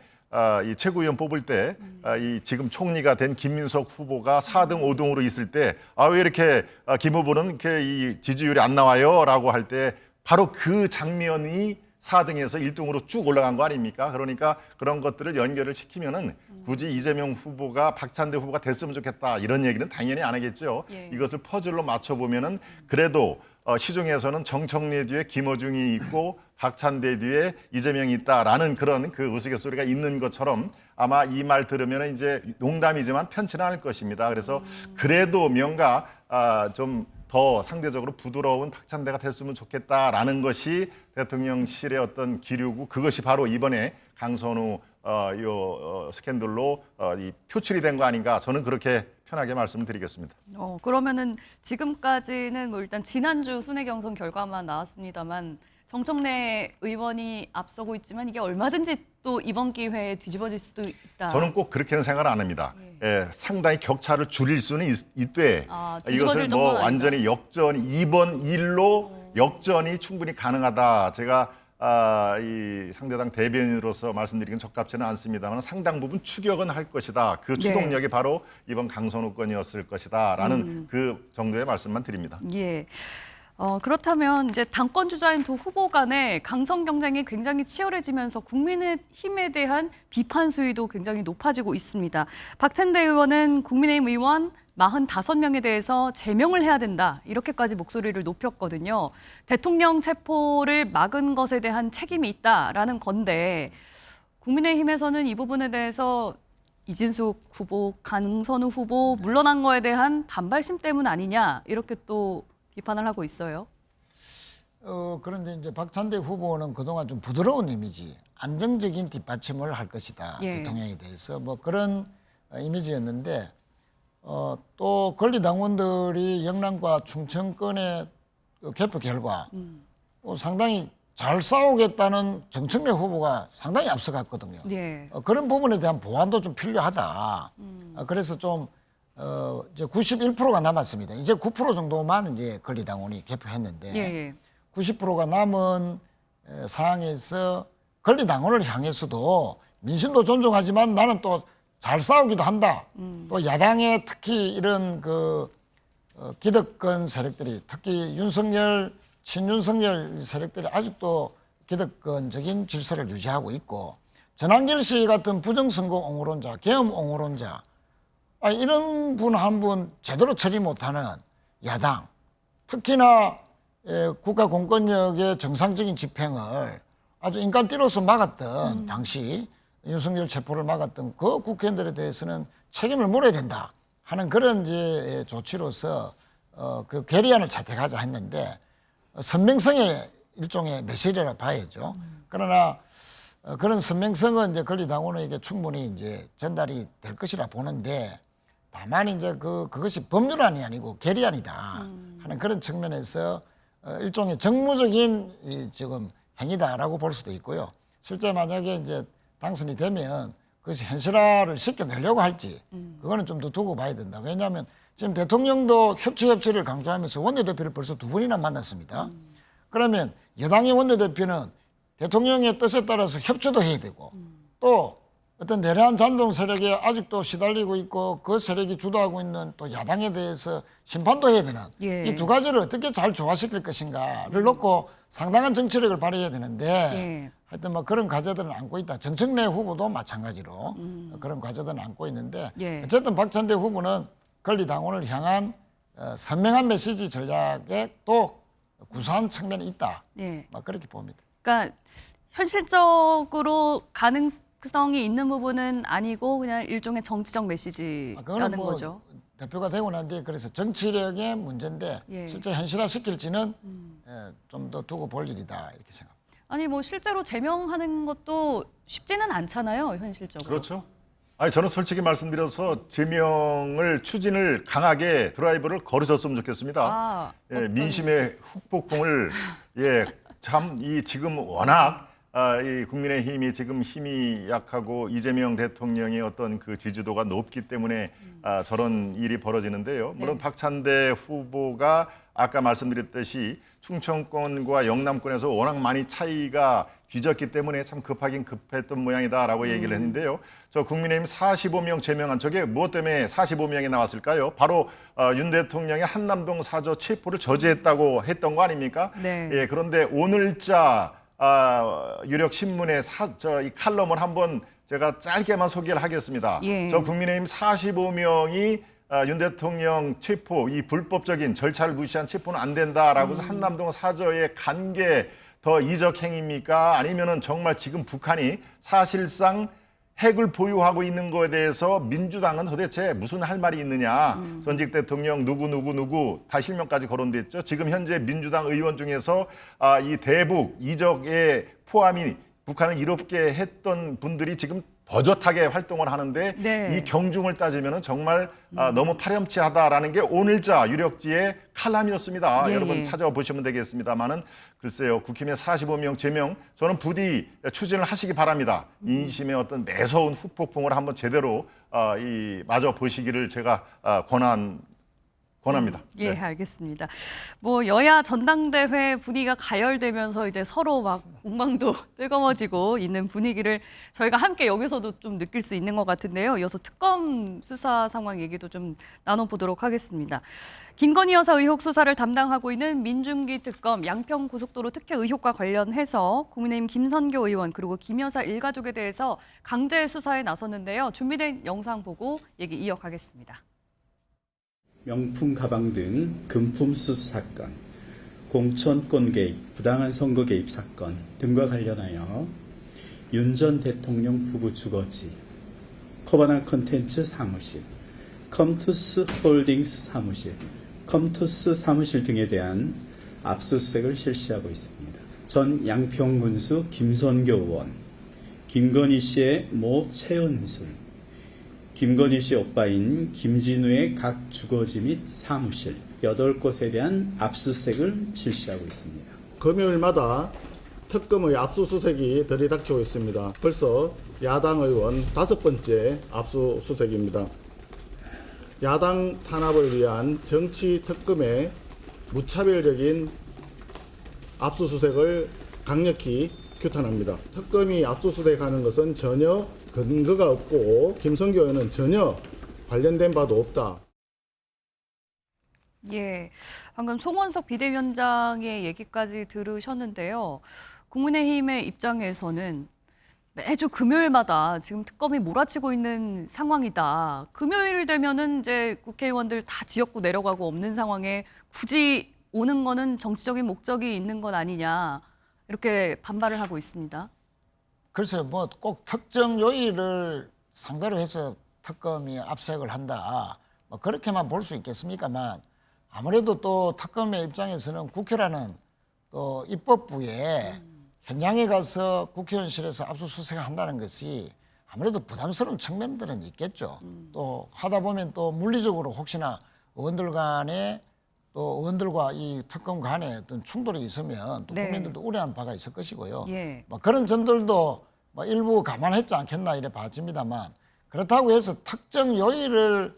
이 최고위원 뽑을 때 이 지금 총리가 된 김민석 후보가 4등, 5등으로 있을 때 왜 이렇게 김 후보는 이렇게 이 지지율이 안 나와요라고 할 때 바로 그 장면이 4등에서 1등으로 쭉 올라간 거 아닙니까? 그러니까 그런 것들을 연결을 시키면은 굳이 이재명 후보가 박찬대 후보가 됐으면 좋겠다 이런 얘기는 당연히 안 하겠죠. 예. 이것을 퍼즐로 맞춰보면은 그래도 시중에서는 정청래 뒤에 김어중이 있고 박찬대 뒤에 이재명이 있다라는 그런 그 우스갯소리가 있는 것처럼 아마 이 말 들으면 이제 농담이지만 편치는 않을 것입니다. 그래서 그래도 뭔가 좀 더 상대적으로 부드러운 박찬대가 됐으면 좋겠다라는 것이 대통령실의 어떤 기류고 그것이 바로 이번에 강선우 스캔들로 이 표출이 된 거 아닌가 저는 그렇게 편하게 말씀을 드리겠습니다. 그러면은 지금까지는 뭐 일단 지난주 순회 경선 결과만 나왔습니다만 정청래 의원이 앞서고 있지만 이게 얼마든지 또 이번 기회에 뒤집어질 수도 있다. 저는 꼭 그렇게는 생각을 안 합니다. 상당히 격차를 줄일 수는 있되 이것을 뭐 완전히 역전 2번 1로 역전이 충분히 가능하다. 제가 이 상대당 대변인으로서 말씀드리긴 적합치는 않습니다만 상당 부분 추격은 할 것이다. 그 추동력이 바로 이번 강선우 건이었을 것이다라는 그 정도의 말씀만 드립니다. 예. 그렇다면 이제 당권 주자인 두 후보 간의 강성 경쟁이 굉장히 치열해지면서 국민의힘에 대한 비판 수위도 굉장히 높아지고 있습니다. 박찬대 의원은 국민의힘 의원 45명에 대해서 제명을 해야 된다. 이렇게까지 목소리를 높였거든요. 대통령 체포를 막은 것에 대한 책임이 있다라는 건데 국민의힘에서는 이 부분에 대해서 이진숙 후보, 강선우 후보 물러난 거에 대한 반발심 때문 아니냐 이렇게 또 비판을 하고 있어요. 그런데 이제 박찬대 후보는 그동안 좀 부드러운 이미지, 안정적인 뒷받침을 할 것이다. 대통령에 대해서 뭐 그런 이미지였는데 또 권리당원들이 영남과 충청권의 개표 결과 상당히 잘 싸우겠다는 정청래 후보가 상당히 앞서갔거든요. 그런 부분에 대한 보완도 좀 필요하다. 그래서 좀 이제 91%가 남았습니다. 이제 9% 정도만 이제 권리당원이 개표했는데 90%가 남은 상황에서 권리당원을 향해서도 민심도 존중하지만 나는 또 잘 싸우기도 한다. 또 야당의 특히 이런 그 기득권 세력들이 특히 윤석열, 친윤석열 세력들이 아직도 기득권적인 질서를 유지하고 있고 전한길 씨 같은 부정선거 옹호론자, 계엄 옹호론자 이런 분 한 분 제대로 처리 못하는 야당, 특히나 국가 공권력의 정상적인 집행을 아주 인간띠로서 막았던 당시 윤석열 체포를 막았던 그 국회의원들에 대해서는 책임을 물어야 된다 하는 그런 이제 조치로서 그 결의안을 채택하자 했는데 선명성의 일종의 메시지라 봐야죠. 그러나 그런 선명성은 이제 권리당원에게 충분히 이제 전달이 될 것이라 보는데 다만 이제 그것이 법률안이 아니고 결의안이다 하는 그런 측면에서 일종의 정무적인 지금 행위다라고 볼 수도 있고요. 실제 만약에 이제 당선이 되면 그것이 현실화를 시켜내려고 할지 그거는 좀 더 두고 봐야 된다. 왜냐하면 지금 대통령도 협치를 강조하면서 원내대표를 벌써 2번이나 만났습니다. 그러면 여당의 원내대표는 대통령의 뜻에 따라서 협조도 해야 되고 또 어떤 내려한 잔동 세력에 아직도 시달리고 있고 그 세력이 주도하고 있는 또 야당에 대해서 심판도 해야 되는 이 두 가지를 어떻게 잘 조화시킬 것인가를 놓고 상당한 정치력을 발휘해야 되는데 하여튼 뭐 그런 과제들은 안고 있다. 정청래 후보도 마찬가지로 그런 과제들은 안고 있는데 어쨌든 박찬대 후보는 권리당원을 향한 선명한 메시지 전략에 또 구수한 측면이 있다. 막 그렇게 봅니다. 그러니까 현실적으로 가능성이 있는 부분은 아니고 그냥 일종의 정치적 메시지라는 거죠. 대표가 되고 난 뒤에 그래서 정치력의 문제인데 실제 현실화 시킬지는 좀 더 두고 볼 일이다 이렇게 생각합니다. 아니 뭐 실제로 제명하는 것도 쉽지는 않잖아요, 현실적으로. 그렇죠. 아니 저는 솔직히 말씀드려서 제명을 추진을 강하게 드라이브를 걸으셨으면 좋겠습니다. 민심의 훅폭풍을 참 이 지금 워낙 이 국민의힘이 지금 힘이 약하고 이재명 대통령의 어떤 그 지지도가 높기 때문에 저런 일이 벌어지는데요. 물론 박찬대 후보가 아까 말씀드렸듯이 충청권과 영남권에서 워낙 많이 차이가 뒤졌기 때문에 참 급하긴 급했던 모양이다라고 얘기를 했는데요. 저 국민의힘 45명 제명한 저게 무엇 때문에 45명이 나왔을까요? 바로 윤 대통령의 한남동 사저 체포를 저지했다고 했던 거 아닙니까? 그런데 오늘자 유력 신문의 이 칼럼을 한번 제가 짧게만 소개를 하겠습니다. 저 국민의힘 45명이 윤 대통령 체포, 이 불법적인 절차를 무시한 체포는 안 된다라고 해서 한남동 사저에 간 게 더 이적 행위입니까? 아니면은 정말 지금 북한이 사실상 핵을 보유하고 있는 거에 대해서 민주당은 도대체 무슨 할 말이 있느냐. 전직 대통령 누구 다 실명까지 거론됐죠. 지금 현재 민주당 의원 중에서 이 대북 이적에 포함이 북한을 이롭게 했던 분들이 지금 버젓하게 활동을 하는데 네. 이 경중을 따지면은 정말 너무 파렴치하다라는 게 오늘자 유력지의 칼럼이었습니다. 예, 여러분 예. 찾아보시면 되겠습니다만은 글쎄요, 국힘의 45명 제명 저는 부디 추진을 하시기 바랍니다. 인심의 어떤 매서운 후폭풍을 한번 제대로 마저 보시기를 제가 권합니다. 예, 네. 알겠습니다. 뭐 여야 전당대회 분위기가 가열되면서 이제 서로 막 공방도 뜨거워지고 있는 분위기를 저희가 함께 여기서도 좀 느낄 수 있는 것 같은데요. 이어서 특검 수사 상황 얘기도 좀 나눠보도록 하겠습니다. 김건희 여사 의혹 수사를 담당하고 있는 민중기 특검 양평고속도로 특혜 의혹과 관련해서 국민의힘 김선교 의원 그리고 김 여사 일가족에 대해서 강제 수사에 나섰는데요. 준비된 영상 보고 얘기 이어가겠습니다. 명품 가방 등 금품 수수 사건, 공천권 개입, 부당한 선거 개입 사건 등과 관련하여 윤 전 대통령 부부 주거지, 커바나 컨텐츠 사무실, 컴투스 홀딩스 사무실, 컴투스 사무실 등에 대한 압수수색을 실시하고 있습니다. 전 양평군수 김선교 의원, 김건희 씨의 모 최은순, 김건희 씨 오빠인 김진우의 각 주거지 및 사무실 8곳에 대한 압수수색을 실시하고 있습니다. 금요일마다 특검의 압수수색이 들이닥치고 있습니다. 벌써 야당 의원 5번째 압수수색입니다. 야당 탄압을 위한 정치 특검의 무차별적인 압수수색을 강력히 규탄합니다. 특검이 압수수색하는 것은 전혀 근거가 없고 김선교 의원은 전혀 관련된 바도 없다. 예, 방금 송원석 비대위원장의 얘기까지 들으셨는데요. 국민의힘의 입장에서는 매주 금요일마다 지금 특검이 몰아치고 있는 상황이다. 금요일 되면은 이제 국회의원들 다 지역구 내려가고 없는 상황에 굳이 오는 거는 정치적인 목적이 있는 것 아니냐. 이렇게 반발을 하고 있습니다. 글쎄요, 뭐 꼭 특정 요일을 상대로 해서 특검이 압수수색을 한다. 뭐 그렇게만 볼 수 있겠습니까만 아무래도 또 특검의 입장에서는 국회라는 또 입법부에 현장에 가서 국회의원실에서 압수수색을 한다는 것이 아무래도 부담스러운 측면들은 있겠죠. 또 하다 보면 또 물리적으로 혹시나 의원들 간에 또 의원들과 이 특검 간에 어떤 충돌이 있으면 또 네. 국민들도 우려한 바가 있을 것이고요. 예. 뭐 그런 점들도 뭐 일부 감안했지 않겠나 이래 봐집니다만 그렇다고 해서 특정 요일을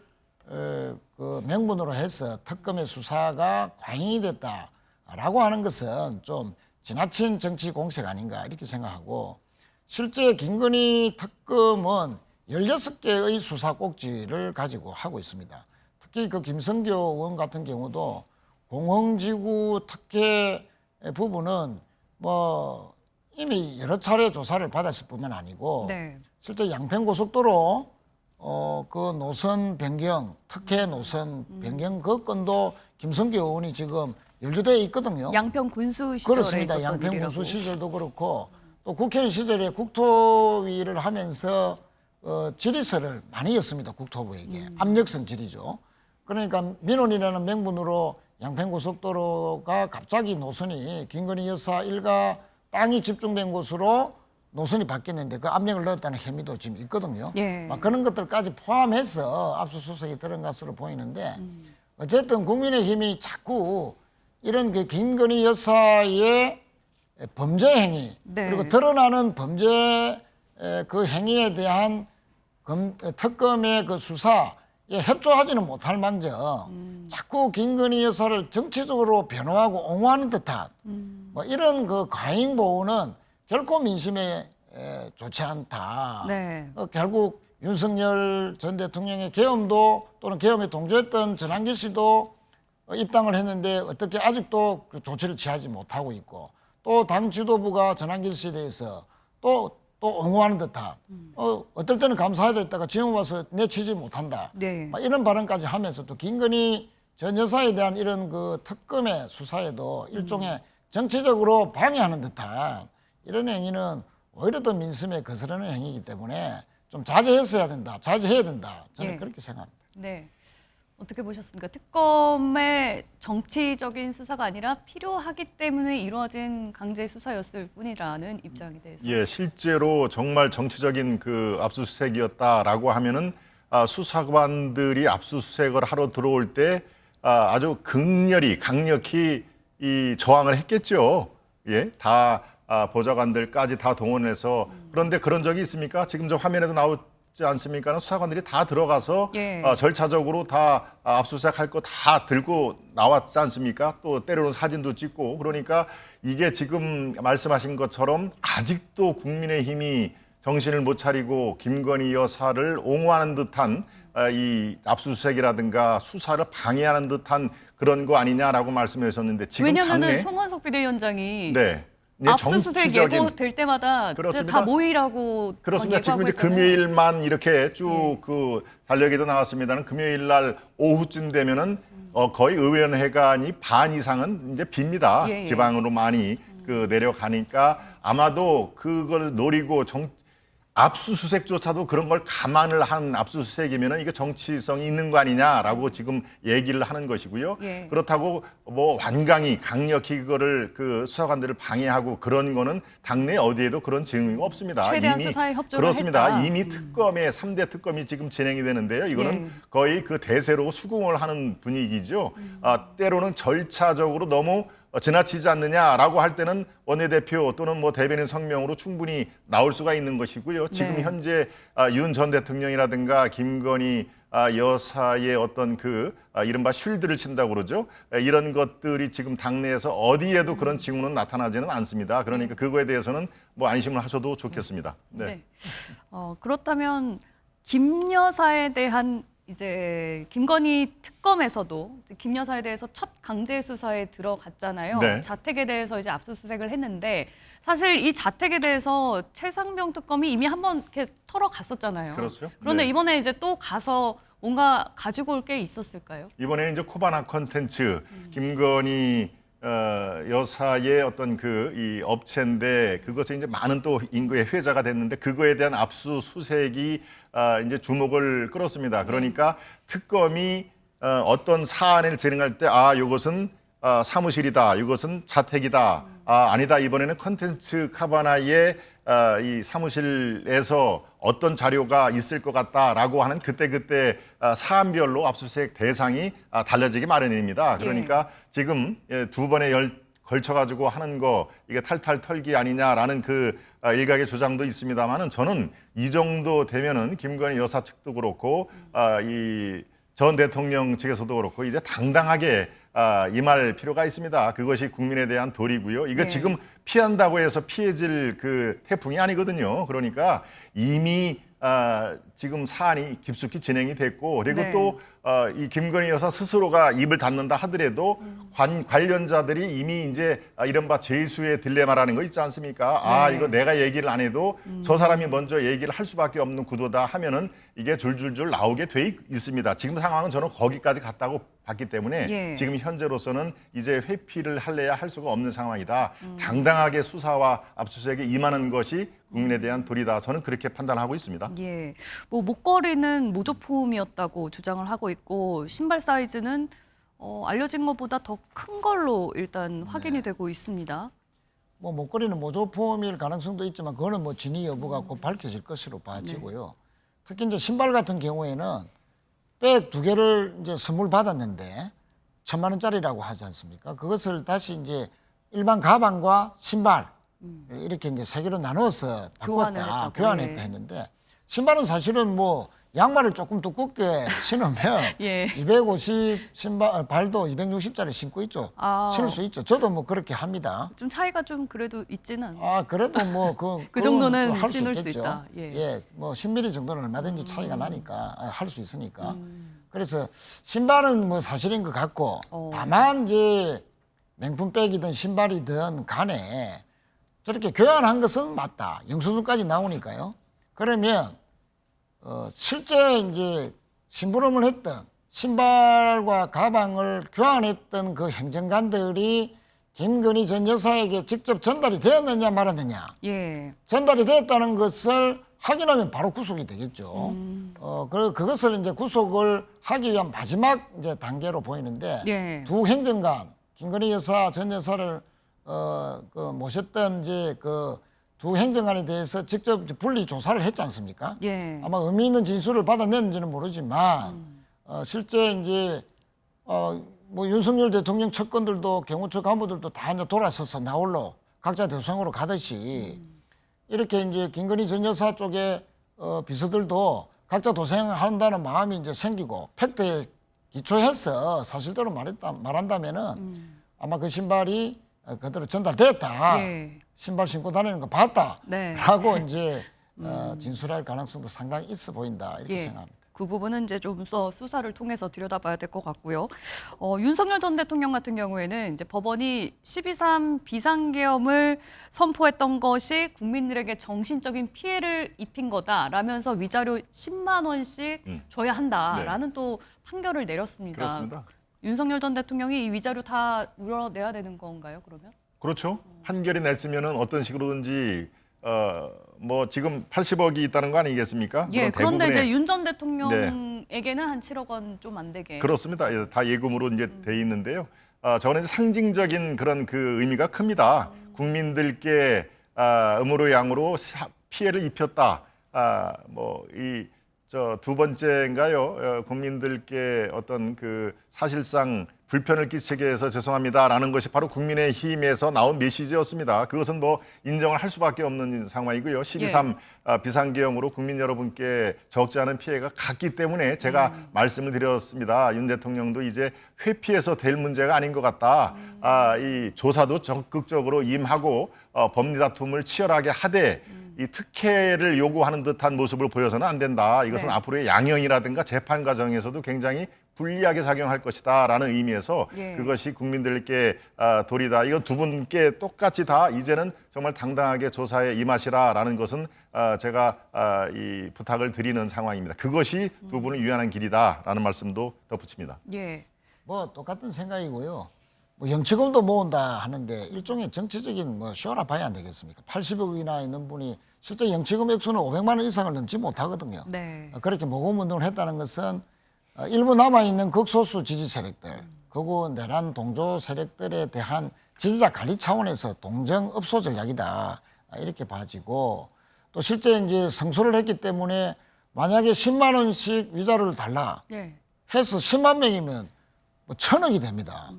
그 명분으로 해서 특검의 수사가 과잉이 됐다라고 하는 것은 좀 지나친 정치 공세가 아닌가 이렇게 생각하고 실제 김건희 특검은 16개의 수사 꼭지를 가지고 하고 있습니다. 특히 그 김선교 의원 같은 경우도 공흥지구 특혜 부분은 뭐 이미 여러 차례 조사를 받았을 뿐만 아니고 네. 실제 양평고속도로 그 노선 변경, 특혜 노선 변경 그 건도 김선교 의원이 지금 연루되어 있거든요. 양평 군수 시절에 그렇습니다. 있었던 양평 일이라고. 군수 시절도 그렇고 또 국회의원 시절에 국토위를 하면서 질의서를 많이 였습니다. 국토부에게. 압력성 질의죠. 그러니까 민원이라는 명분으로 양평고속도로가 갑자기 노선이 김건희 여사 일가 땅이 집중된 곳으로 노선이 바뀌었는데 그 압력을 넣었다는 혐의도 지금 있거든요. 예. 막 그런 것들까지 포함해서 압수수색이 들어간 것으로 보이는데 어쨌든 국민의힘이 자꾸 이런 그 김건희 여사의 범죄 행위 네. 그리고 드러나는 범죄 그 행위에 대한 특검의 그 수사에 협조하지는 못할 망정 자꾸 김건희 여사를 정치적으로 변호하고 옹호하는 듯한 뭐 이런 그 과잉 보호는 결코 민심에 좋지 않다. 네. 결국 윤석열 전 대통령의 계엄도 또는 계엄에 동조했던 전한길 씨도 입당을 했는데 어떻게 아직도 그 조치를 취하지 못하고 있고 또 당 지도부가 전한길 씨에 대해서 또 옹호하는 듯한 어떨 때는 감사하다 했다가 지금 와서 내치지 못한다. 네. 이런 발언까지 하면서 또 김건희 전 여사에 대한 이런 그 특검의 수사에도 일종의 정치적으로 방해하는 듯한 이런 행위는 오히려 더 민심에 거스르는 행위이기 때문에 좀 자제해야 된다. 저는 예. 그렇게 생각합니다. 네. 어떻게 보셨습니까? 특검의 정치적인 수사가 아니라 필요하기 때문에 이루어진 강제 수사였을 뿐이라는 입장에 대해서. 예, 실제로 정말 정치적인 그 압수수색이었다라고 하면은 수사관들이 압수수색을 하러 들어올 때 아주 강력히 이 저항을 했겠죠. 예, 다 보좌관들까지 다 동원해서. 그런데 그런 적이 있습니까? 지금 저 화면에도 나오지 않습니까? 수사관들이 다 들어가서 예. 절차적으로 다 압수수색할 거 다 들고 나왔지 않습니까? 또 때로는 사진도 찍고. 그러니까 이게 지금 말씀하신 것처럼 아직도 국민의힘이 정신을 못 차리고 김건희 여사를 옹호하는 듯한 이 압수수색이라든가 수사를 방해하는 듯한 그런 거 아니냐라고 말씀해 주셨는데 지금 왜냐하면 송원석 비대위원장이 네. 압수수색 예고될 때마다 그렇습니다. 다 모이라고 그렇습니다. 지금 이제 했잖아요. 금요일만 이렇게 쭉 그 달력에도 나왔습니다는 금요일 날 오후쯤 되면은 거의 의원회관이 반 이상은 이제 빕니다. 예, 예. 지방으로 많이 그 내려가니까 아마도 그걸 노리고 압수수색조차도 그런 걸 감안을 한 압수수색이면은 이게 정치성이 있는 거 아니냐라고 지금 얘기를 하는 것이고요. 예. 그렇다고 뭐 완강히 강력히 그거를 그 수사관들을 방해하고 그런 거는 당내 어디에도 그런 증거가 없습니다. 최대한 수사에 협조를 그렇습니다. 했다. 이미 특검의 3대 특검이 지금 진행이 되는데요. 이거는 예. 거의 그 대세로 수긍을 하는 분위기죠. 때로는 절차적으로 너무 지나치지 않느냐라고 할 때는 원내대표 또는 뭐 대변인 성명으로 충분히 나올 수가 있는 것이고요. 지금 네. 현재 윤 전 대통령이라든가 김건희 여사의 어떤 그 이른바 쉴드를 친다고 그러죠. 이런 것들이 지금 당내에서 어디에도 그런 징후는 나타나지는 않습니다. 그러니까 그거에 대해서는 뭐 안심을 하셔도 좋겠습니다. 네. 네. 그렇다면 김 여사에 대한 이제 김건희 특검에서도 김 여사에 대해서 첫 강제 수사에 들어갔잖아요. 네. 자택에 대해서 이제 압수수색을 했는데 사실 이 자택에 대해서 최상병 특검이 이미 한번 이렇게 털어갔었잖아요. 그렇죠. 그런데 네. 이번에 이제 또 가서 뭔가 가지고 올 게 있었을까요? 이번에는 이제 코바나 컨텐츠 김건희 여사의 어떤 그 이 업체인데 그것이 이제 많은 또 인구의 회자가 됐는데 그거에 대한 압수수색이 이제 주목을 끌었습니다. 그러니까 특검이 어떤 사안을 진행할 때 이것은 사무실이다, 이것은 자택이다, 아니다 이번에는 컨텐츠 카바나의 이 사무실에서 어떤 자료가 있을 것 같다라고 하는 그때 사안별로 압수수색 대상이 달라지기 마련입니다. 그러니까 지금 두 번에 걸쳐가지고 하는 거 이게 탈탈 털기 아니냐라는 그 일각의 주장도 있습니다만은 저는 이 정도 되면은 김건희 여사 측도 그렇고 이 전 대통령 측에서도 그렇고 이제 당당하게 임할 필요가 있습니다. 그것이 국민에 대한 도리고요. 이거 네. 지금 피한다고 해서 피해질 그 태풍이 아니거든요. 그러니까 이미 지금 사안이 깊숙이 진행이 됐고 그리고 네. 또 이 김건희 여사 스스로가 입을 닫는다 하더라도 관련자들이 이미 이제 이른바 죄수의 딜레마라는 거 있지 않습니까? 네. 이거 내가 얘기를 안 해도 저 사람이 먼저 얘기를 할 수밖에 없는 구도다 하면은 이게 줄줄줄 나오게 돼 있습니다. 지금 상황은 저는 거기까지 갔다고 봤기 때문에 예. 지금 현재로서는 이제 회피를 할래야 할 수가 없는 상황이다. 당당하게 수사와 압수수색에 임하는 것이 국민에 대한 도리다. 저는 그렇게 판단하고 있습니다. 예, 뭐 목걸이는 모조품이었다고 주장을 하고 있고 신발 사이즈는 알려진 것보다 더 큰 걸로 일단 확인이 되고 있습니다. 뭐 목걸이는 모조품일 가능성도 있지만 그거는 뭐 진위 여부가 곧 밝혀질 것으로 봐지고요. 특히 이제 신발 같은 경우에는 백 2개를 이제 선물 받았는데 1,000만 원짜리라고 하지 않습니까? 그것을 다시 이제 일반 가방과 신발 이렇게 이제 3개로 나누어서 교환을 바꿨다, 했다고. 교환했다 예. 했는데 신발은 사실은 뭐 양말을 조금 두껍게 신으면 예. 250 신발 발도 260짜리 신고 있죠. 신을 수 있죠. 저도 뭐 그렇게 합니다. 좀 차이가 좀 그래도 있지는 않아요. 그래도 뭐 그 정도는 할수 신을 수 있겠죠. 있다. 예. 뭐 10mm 정도는 얼마든지 차이가 나니까 할 수 있으니까. 그래서 신발은 뭐 사실인 것 같고 다만 이제 명품백이든 신발이든 간에 저렇게 교환한 것은 맞다. 영수증까지 나오니까요. 그러면 실제 이제 심부름을 했던 신발과 가방을 교환했던 그 행정관들이 김건희 전 여사에게 직접 전달이 되었느냐 말았느냐. 예. 전달이 되었다는 것을 확인하면 바로 구속이 되겠죠. 그것을 이제 구속을 하기 위한 마지막 이제 단계로 보이는데 예. 두 행정관 김건희 여사 전 여사를 모셨던 이제 그 두 행정관에 대해서 직접 분리 조사를 했지 않습니까? 예. 아마 의미 있는 진술을 받아냈는지는 모르지만 실제 이제 뭐 윤석열 대통령 측근들도 경호처 간부들도 다 이제 돌아서서 나홀로 각자 대소장으로 가듯이 이렇게 이제 김건희 전 여사 쪽에 비서들도 각자 도생한다는 마음이 이제 생기고 팩트에 기초해서 사실대로 말한다면은 아마 그 신발이 그대로 전달됐다. 예. 신발 신고 다니는 거 봤다. 네. 라고 이제 진술할 가능성도 상당히 있어 보인다. 이렇게 예. 생각합니다. 그 부분은 이제 좀 더 수사를 통해서 들여다봐야 될 것 같고요. 윤석열 전 대통령 같은 경우에는 이제 법원이 12.3 비상계엄을 선포했던 것이 국민들에게 정신적인 피해를 입힌 거다라면서 위자료 10만 원씩 줘야 한다라는 또 판결을 내렸습니다. 그렇습니다. 윤석열 전 대통령이 이 위자료 다 물어내야 되는 건가요, 그러면? 그렇죠. 판결이 냈으면은 어떤 식으로든지 뭐 지금 80억이 있다는 거 아니겠습니까? 예. 그런데 이제 윤 전 네. 대통령에게는 한 7억 원 좀 안 되게. 그렇습니다. 예, 다 예금으로 이제 돼 있는데요. 저는 이제 상징적인 그런 그 의미가 큽니다. 국민들께 음으로 양으로 피해를 입혔다. 뭐 이 저 두 번째인가요? 국민들께 어떤 그 사실상 불편을 끼치게 해서 죄송합니다라는 것이 바로 국민의힘에서 나온 메시지였습니다. 그것은 뭐 인정을 할 수밖에 없는 상황이고요. 12.3 비상계엄으로 국민 여러분께 적지 않은 피해가 갔기 때문에 제가 말씀을 드렸습니다. 윤 대통령도 이제 회피해서 될 문제가 아닌 것 같다. 이 조사도 적극적으로 임하고 법리 다툼을 치열하게 하되 이 특혜를 요구하는 듯한 모습을 보여서는 안 된다. 이것은 앞으로의 양형이라든가 재판 과정에서도 굉장히 불리하게 작용할 것이다라는 의미에서 그것이 국민들께 도리다. 이건 두 분께 똑같이 다 이제는 정말 당당하게 조사에 임하시라라는 것은 제가 이 부탁을 드리는 상황입니다. 그것이 두 분을 위안한 길이다라는 말씀도 덧붙입니다. 예. 뭐 똑같은 생각이고요. 뭐 영치금도 모은다 하는데 일종의 정치적인 뭐 쇼나 봐야 안 되겠습니까? 80억이나 있는 분이 실제 영치금 액수는 500만 원 이상을 넘지 못하거든요. 네. 그렇게 모금 운동을 했다는 것은 일부 남아있는 극소수 지지 세력들, 그리고 내란 동조 세력들에 대한 지지자 관리 차원에서 동정읍소 전략이다. 이렇게 봐지고 또 실제 이제 성소를 했기 때문에 만약에 10만 원씩 위자료를 달라 해서 10만 명이면 뭐 1,000억이 됩니다.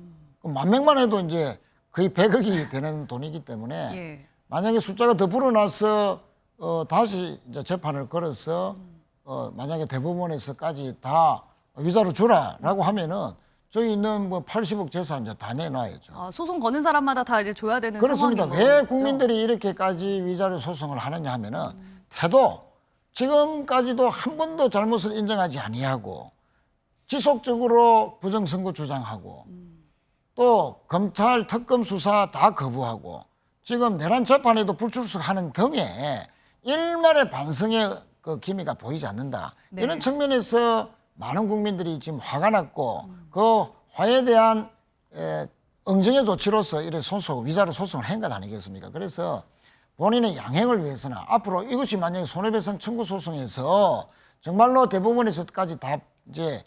만 명만 해도 이제 거의 100억이 되는 돈이기 때문에 만약에 숫자가 더 불어나서 다시 이제 재판을 걸어서 만약에 대법원에서까지 다 위자료 주라라고 하면은 저기 있는 뭐 80억 재산 이제 다 내놔야죠. 소송 거는 사람마다 다 이제 줘야 되는 그렇습니다. 상황인 왜 거죠? 국민들이 이렇게까지 위자료 소송을 하느냐 하면은 태도 지금까지도 한 번도 잘못을 인정하지 아니하고 지속적으로 부정선거 주장하고 또 검찰 특검 수사 다 거부하고 지금 내란 재판에도 불출석하는 등의 일말의 반성의 그 기미가 보이지 않는다. 이런 측면에서 많은 국민들이 지금 화가 났고 그 화에 대한 응징의 조치로서 이런 위자료 소송을 한 것 아니겠습니까? 그래서 본인의 양행을 위해서는 앞으로 이것이 만약에 손해배상 청구 소송에서 정말로 대법원에서까지 다 이제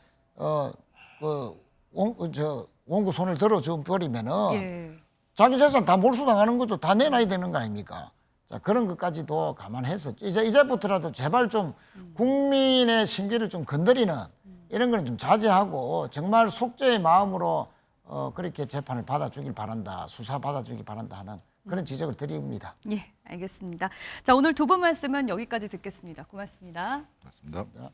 원고 손을 들어줘 버리면은 자기 재산 다 몰수당하는 거죠. 다 내놔야 되는 거 아닙니까? 자, 그런 것까지도 감안해서 이제부터라도 제발 좀 국민의 심기를 좀 건드리는 이런 거는 좀 자제하고 정말 속죄의 마음으로 그렇게 재판을 받아주길 바란다. 수사 받아주길 바란다 하는 그런 지적을 드립니다. 예, 알겠습니다. 자, 오늘 두 분 말씀은 여기까지 듣겠습니다. 고맙습니다. 고맙습니다.